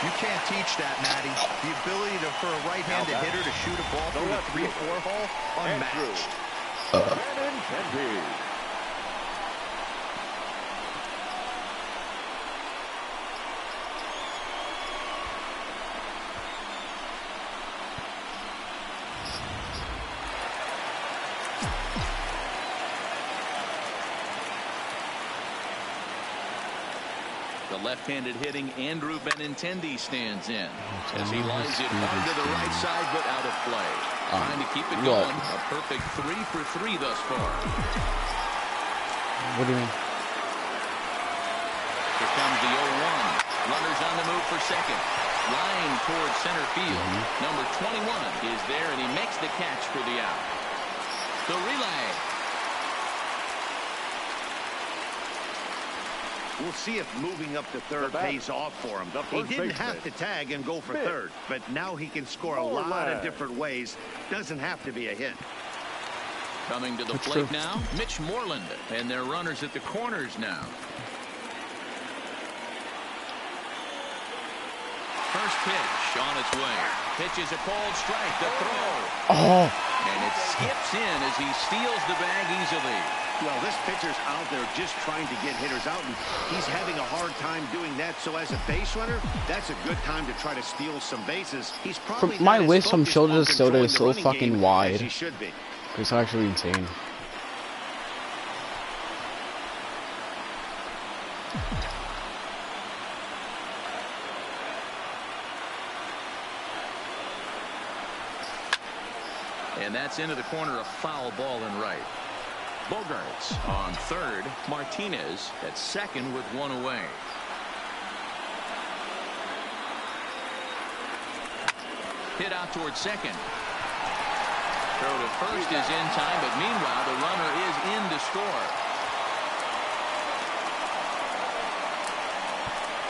You can't teach that, Matty. The ability for a right-handed hitter to shoot a ball through the 3-4 hole, unmatched. The left-handed hitting Andrew Benintendi stands in as he lines it hard to the right side but out of play. Trying to keep it going. A perfect 3 for 3 thus far. What do you mean? Here comes the 0-1. Runners on the move for second. Line towards center field. Number 21 is there and he makes the catch for the out. The relay. We'll see if moving up to third pays off for him. He didn't have to tag and go for third, but now he can score a lot of different ways. Doesn't have to be a hit. Coming to the plate now, Mitch Moreland, and their runners at the corners now. First pitch on its way. Pitch is a called strike. The throw. Oh. And it skips in as he steals the bag easily. Well, this pitcher's out there just trying to get hitters out, and he's having a hard time doing that. So as a base runner, that's a good time to try to steal some bases. He's probably my waist from shoulder to shoulder is so fucking wide. He should be. It's actually insane. And that's into the corner, a foul ball in right. Bogaerts on third. Martinez at second with one away. Hit out towards second. Throw to first is in time, but meanwhile the runner is in to score.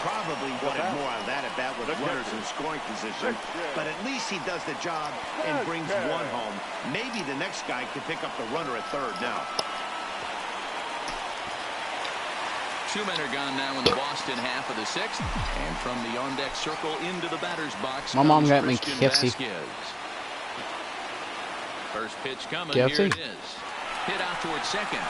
Probably wanted more on that at bat with runners in scoring position, but at least he does the job and brings one home. Maybe the next guy can pick up the runner at third now. 2 men are gone now in the Boston half of the sixth, and from the on-deck circle into the batter's box. My mom got me KFC. First pitch coming. KFC. Here it is. Hit out towards second.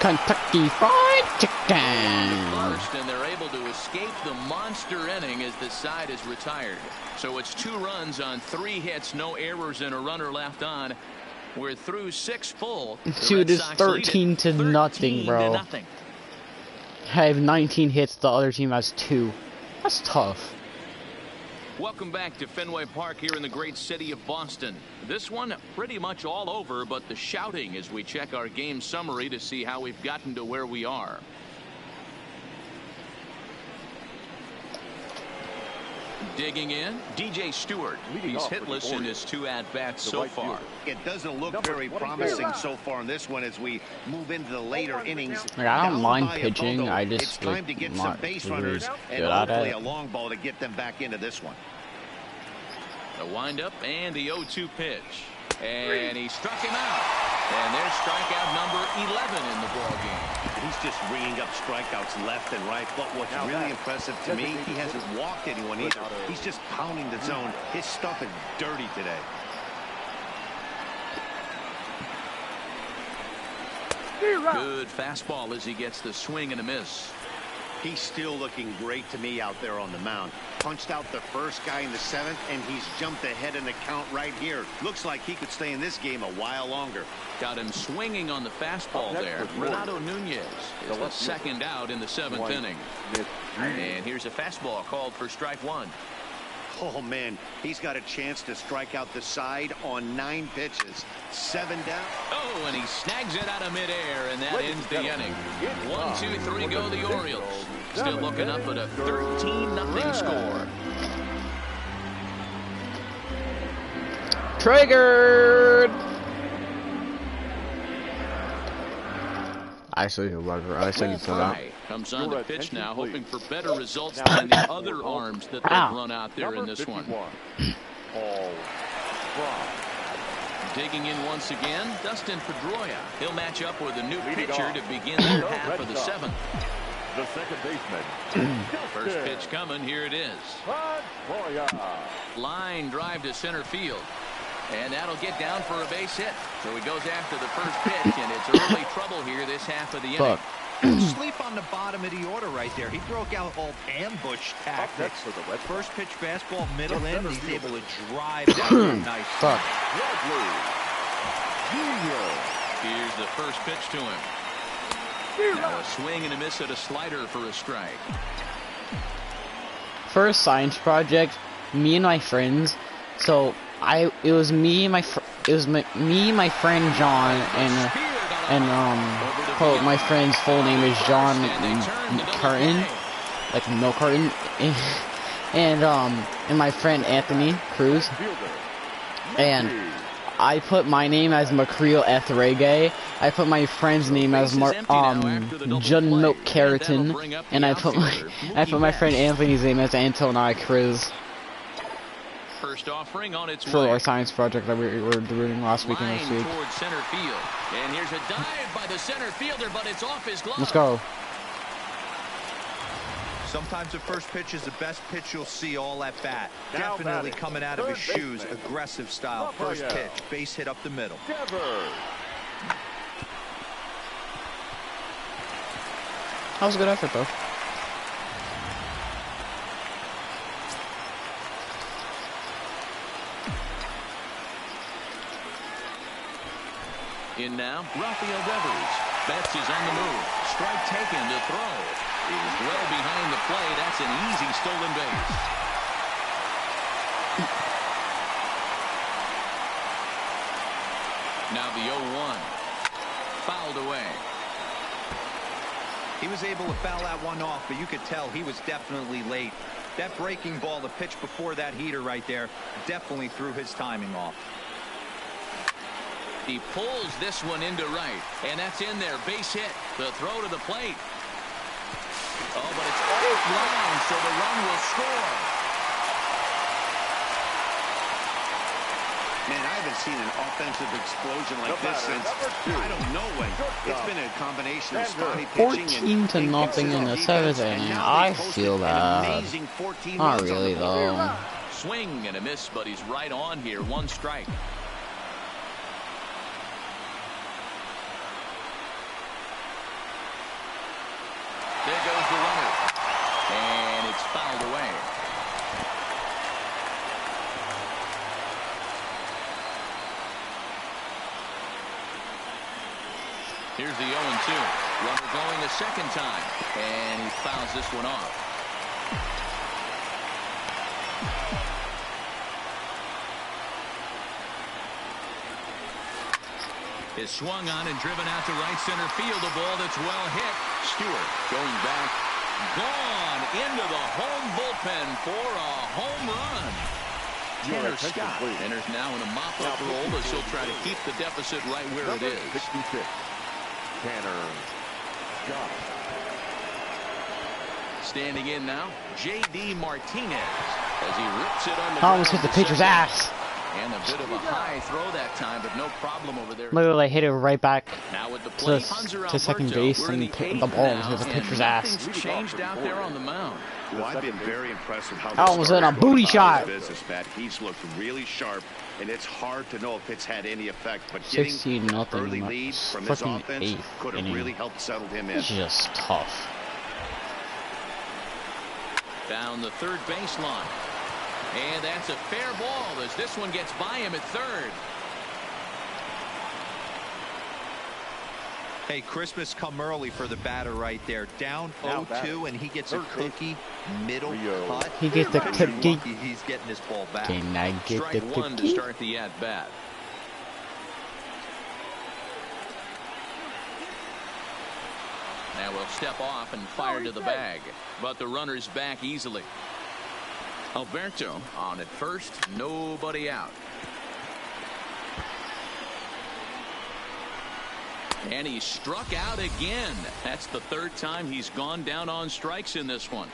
Kentucky Fried Chicken. First, and they're able to escape the monster inning as the side is retired. So it's 2 runs on 3 hits, no errors, and a runner left on. We're through 6 full. Dude, it's 13 to nothing, bro. I have 19 hits. The other team has 2. That's tough. Welcome back to Fenway Park here in the great city of Boston. This one pretty much all over, but the shouting as we check our game summary to see how we've gotten to where we are. Digging in, DJ Stewart. He's hitless in his 2 at-bats so far. It doesn't look very promising so far in this one as we move into the later innings. Like, I don't mind pitching. I just it's time to get some not base really runners and good at hopefully it. a long ball to get them back into this one. The windup and the 0-2 pitch. And he struck him out. And there's strikeout number 11 in the ballgame. He's just ringing up strikeouts left and right. But what's really impressive to me, he hasn't walked anyone either. He's just pounding the zone. His stuff is dirty today. Good fastball as he gets the swing and a miss. He's still looking great to me out there on the mound. Punched out the first guy in the 7th, and he's jumped ahead in the count right here. Looks like he could stay in this game a while longer. Got him swinging on the fastball there. Renato Nunez is the second out in the 7th inning. And here's a fastball called for strike 1. Oh, man, he's got a chance to strike out the side on 9 pitches. 7 down. Oh, and he snags it out of midair, and that ends the inning. 1, 2, 3 go the Orioles. Still looking up at a 13-0 score. Triggered! I saw you, Roger. I saw you saw that. Comes on the pitch now, hoping for better results than the other arms that they've run out there in this one. Digging in once again, Dustin Pedroia. He'll match up with a new pitcher to begin their half of the 7th. The second baseman. First pitch coming, here it is. Line drive to center field. And that'll get down for a base hit. So he goes after the first pitch, and it's early trouble here this half of the inning. Sleep on the bottom of the order right there. He broke out old ambush tactics. First pitch fastball, middle end. He's able to drive down nice. Fuck. Here's the first pitch to him. Now a swing and a miss at a slider for a strike. For a science project, me and my friends, so it was me and my friend John, and my friend's full name is John Curtin, like Milk Curtin, and my friend Anthony Cruz, and I put my name as Macreel Ethrege. I put my friend's name as John Milk Keratin, and I put my friend Anthony's name as Antoni Cruz. First offering on its for way. our science project that we were doing last week and this week. Towards center field. And here's a dive by the center fielder, but it's off his glove. Let's go. Sometimes the first pitch is the best pitch you'll see all at bat. Definitely coming out of his shoes. Aggressive style. First pitch. Base hit up the middle. That was a good effort, though. In now, Rafael Devers. Betts is on the move. Strike taken to throw. He's well behind the play. That's an easy stolen base. Now the 0-1. Fouled away. He was able to foul that one off, but you could tell he was definitely late. That breaking ball, the pitch before that heater right there, definitely threw his timing off. He pulls this one into right, and that's in there. Base hit. The throw to the plate. Oh, but it's offline, so the run will score. Man, I haven't seen an offensive explosion like this since I don't know when. It's been a combination of spotty pitching 14-0 in the 7th inning. I feel that. Not really, though. Swing and a miss, but he's right on here. One strike. Here's the 0-2. Runner going a second time, and he fouls this one off. Is swung on and driven out to right center field. A ball that's well hit. Stewart going back. Gone into the home bullpen for a home run. Tanner Scott enters now in a mop-up role as he'll try to keep the deficit right where it is. 66. Tanner Scott. Standing in now, J.D. Martinez as he rips it on the Almost hit the pitcher's ass. And a bit of a high throw that time, but no problem over there. Literally hit it right back now with the play, to second base, and the ball was the pitcher's ass. Changed out there on the mound. Well, I've been very impressed with how that was in a booty shot. Business, Matt. He's looked really sharp, and it's hard to know if it's had any effect. But 16-0 early lead from his offense could have really helped settle him in. Just tough. Down the third baseline. And that's a fair ball as this one gets by him at third. Hey, Christmas come early for the batter right there. Down 0-2, and he gets a cookie, middle cut. He gets the cookie. He's getting his ball back. Can I get Strike the one cookie? to start the at-bat. Now we'll step off and fire to the bag. But the runner's back easily. Alberto on at first, nobody out. And he struck out again. That's the third time he's gone down on strikes in this one.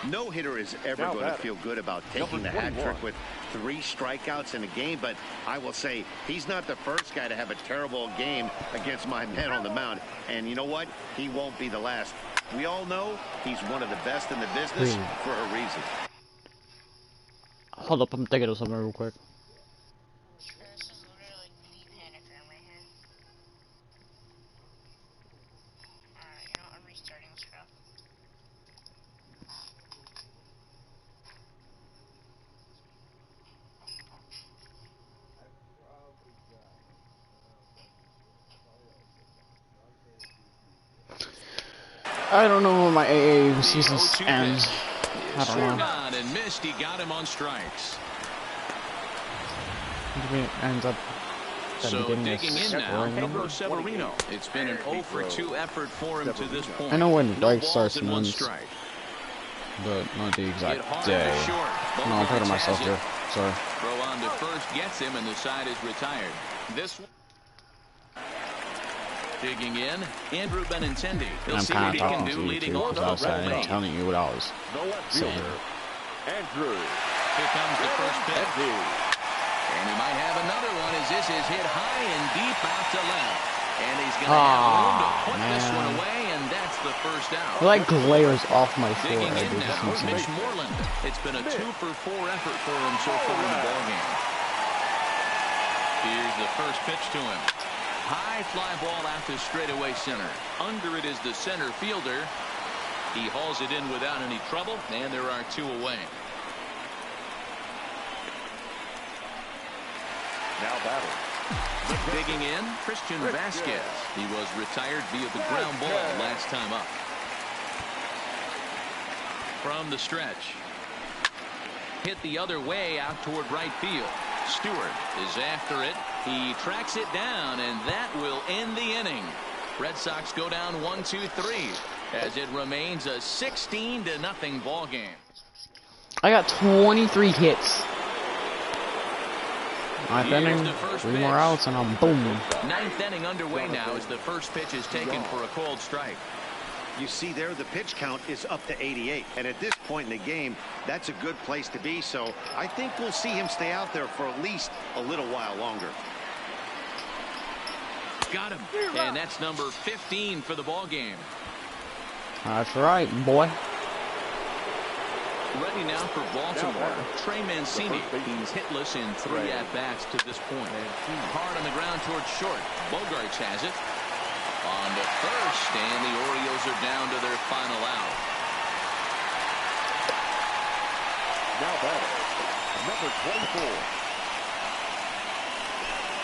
No hitter is ever going to feel good about taking the hat trick with 3 strikeouts in a game, but I will say he's not the first guy to have a terrible game against my man on the mound. And you know what? He won't be the last. We all know he's one of the best in the business for a reason. Hold up, I'm thinking of something real quick. This is literally the panic room right here. Alright, you know what? I'm restarting this crap. I don't know when my AA season ends. I don't know. And missed. He got him on strikes. It ends up so digging in now, Pedro Severino. It's been an 0-for-2 effort for him to this point. I know when No Dyke starts and one ends, strike. but not the exact day. No, I'm proud of myself here. Sorry. Throw on to first gets him, and the side is retired. This one. Digging in, Andrew Benintendi. He'll see what he can do leading off the I'm telling you what I was saying. Andrew. Here comes the first pitch. And he might have another one as this is hit high and deep out to left. And he's going to have room to put this one away, and that's the first out. It like glares off my Digging forehead. in now, Mitch Moreland. It's been a 2-for-4 effort for him so far in the ballgame. Here's the first pitch to him. High fly ball out to straightaway center. Under it is the center fielder. He hauls it in without any trouble, and there are 2 away. Now battle. Digging in, Christian Vasquez. He was retired via the ground ball last time up. From the stretch. Hit the other way out toward right field. Stewart is after it. He tracks it down, and that will end the inning. Red Sox go down 1-2-3 as it remains a 16-0 ball game. I got 23 hits. 9th inning, 3 more outs, and I'm boom. 9th inning underway now as the first pitch is taken for a called strike. You see there, the pitch count is up to 88. And at this point in the game, that's a good place to be. So I think we'll see him stay out there for at least a little while longer. Got him. And that's number 15 for the ball game. That's right, boy. Ready now for Baltimore, Trey Mancini. He's hitless in 3 at-bats to this point. Hard on the ground towards short. Bogarts has it. On to first, and the Orioles are down to their final out. Now battle, number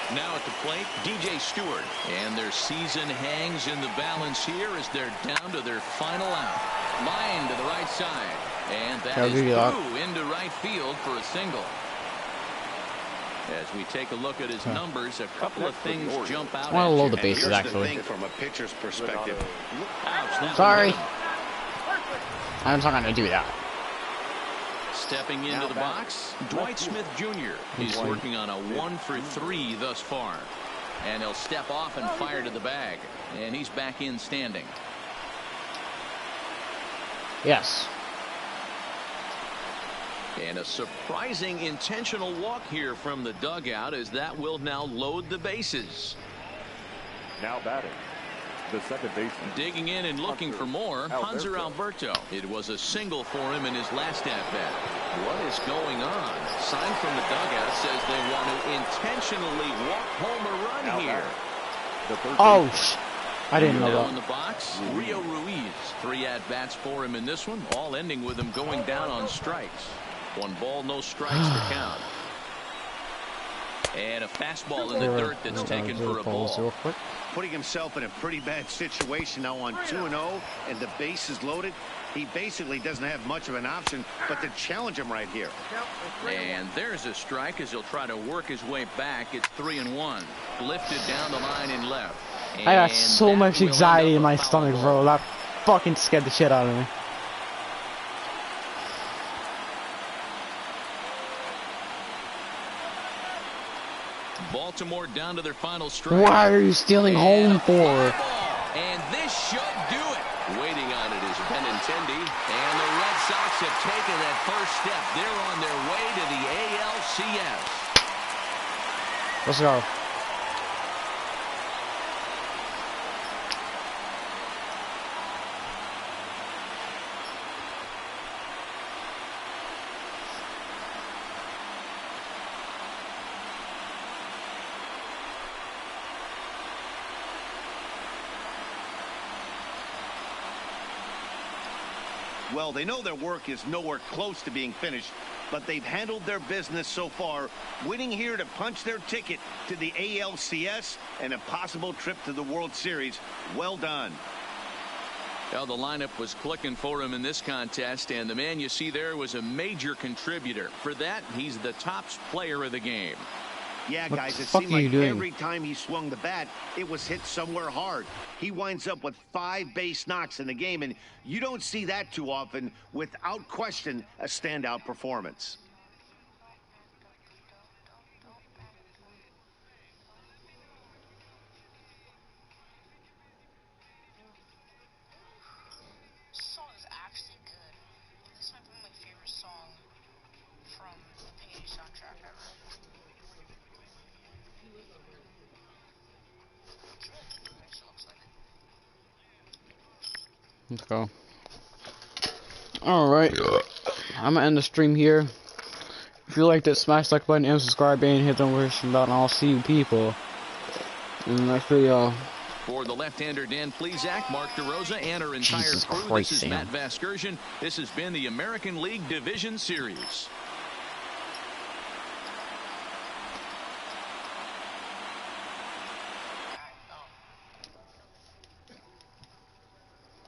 24. Now at the plate, DJ Stewart. And their season hangs in the balance here as they're down to their final out. Line to the right side. And that is through into right field for a single. As we take a look at his numbers, a couple of things jump out. I love the bases, actually. From a pitcher's perspective. Sorry. I'm not going to do that. Stepping into the box, Dwight Smith Jr. He's working on a 1-for-3 thus far. And he'll step off and fire to the bag. And he's back in standing. Yes. And a surprising intentional walk here from the dugout, as that will now load the bases. Now batting, the second baseman. Digging in and looking for more, Hanser Alberto. It was a single for him in his last at-bat. What is going on? Sign from the dugout says they want to intentionally walk home a run now here. Oh, I didn't know that. In the box, Rio Ruiz. 3 at-bats for him in this one, all ending with him going down on strikes. 1 ball, no strikes for count. And a fastball in the dirt that's taken for a ball. Putting himself in a pretty bad situation now on 2-0, and the base is loaded. He basically doesn't have much of an option but to challenge him right here. And there's a strike as he'll try to work his way back. It's 3-1. Lifted down the line in left. And I got so much anxiety in my stomach, bro. That fucking scared the shit out of me. Baltimore down to their final strike. Why are you stealing home for? And this should do it. Waiting on it is Benintendi. And the Red Sox have taken that first step. They're on their way to the ALCS. Let's go. Well, they know their work is nowhere close to being finished, but they've handled their business so far, winning here to punch their ticket to the ALCS and a possible trip to the World Series. Well done. Well, the lineup was clicking for him in this contest, and the man you see there was a major contributor. For that, he's the top player of the game. Yeah, guys, it seemed like every time he swung the bat, it was hit somewhere hard. He winds up with 5 base knocks in the game, and you don't see that too often. Without question, a standout performance. This song is actually good. This might be my favorite song from the Payday soundtrack ever. Let's go. Alright. I'm gonna end the stream here. If you liked it, smash the like button and subscribe and hit the notification bell, and I'll see you people in the next video. For the left-hander Dan Plesac, Mark DeRosa, and our entire crew, this is Matt Vasgersian. This has been the American League Division Series.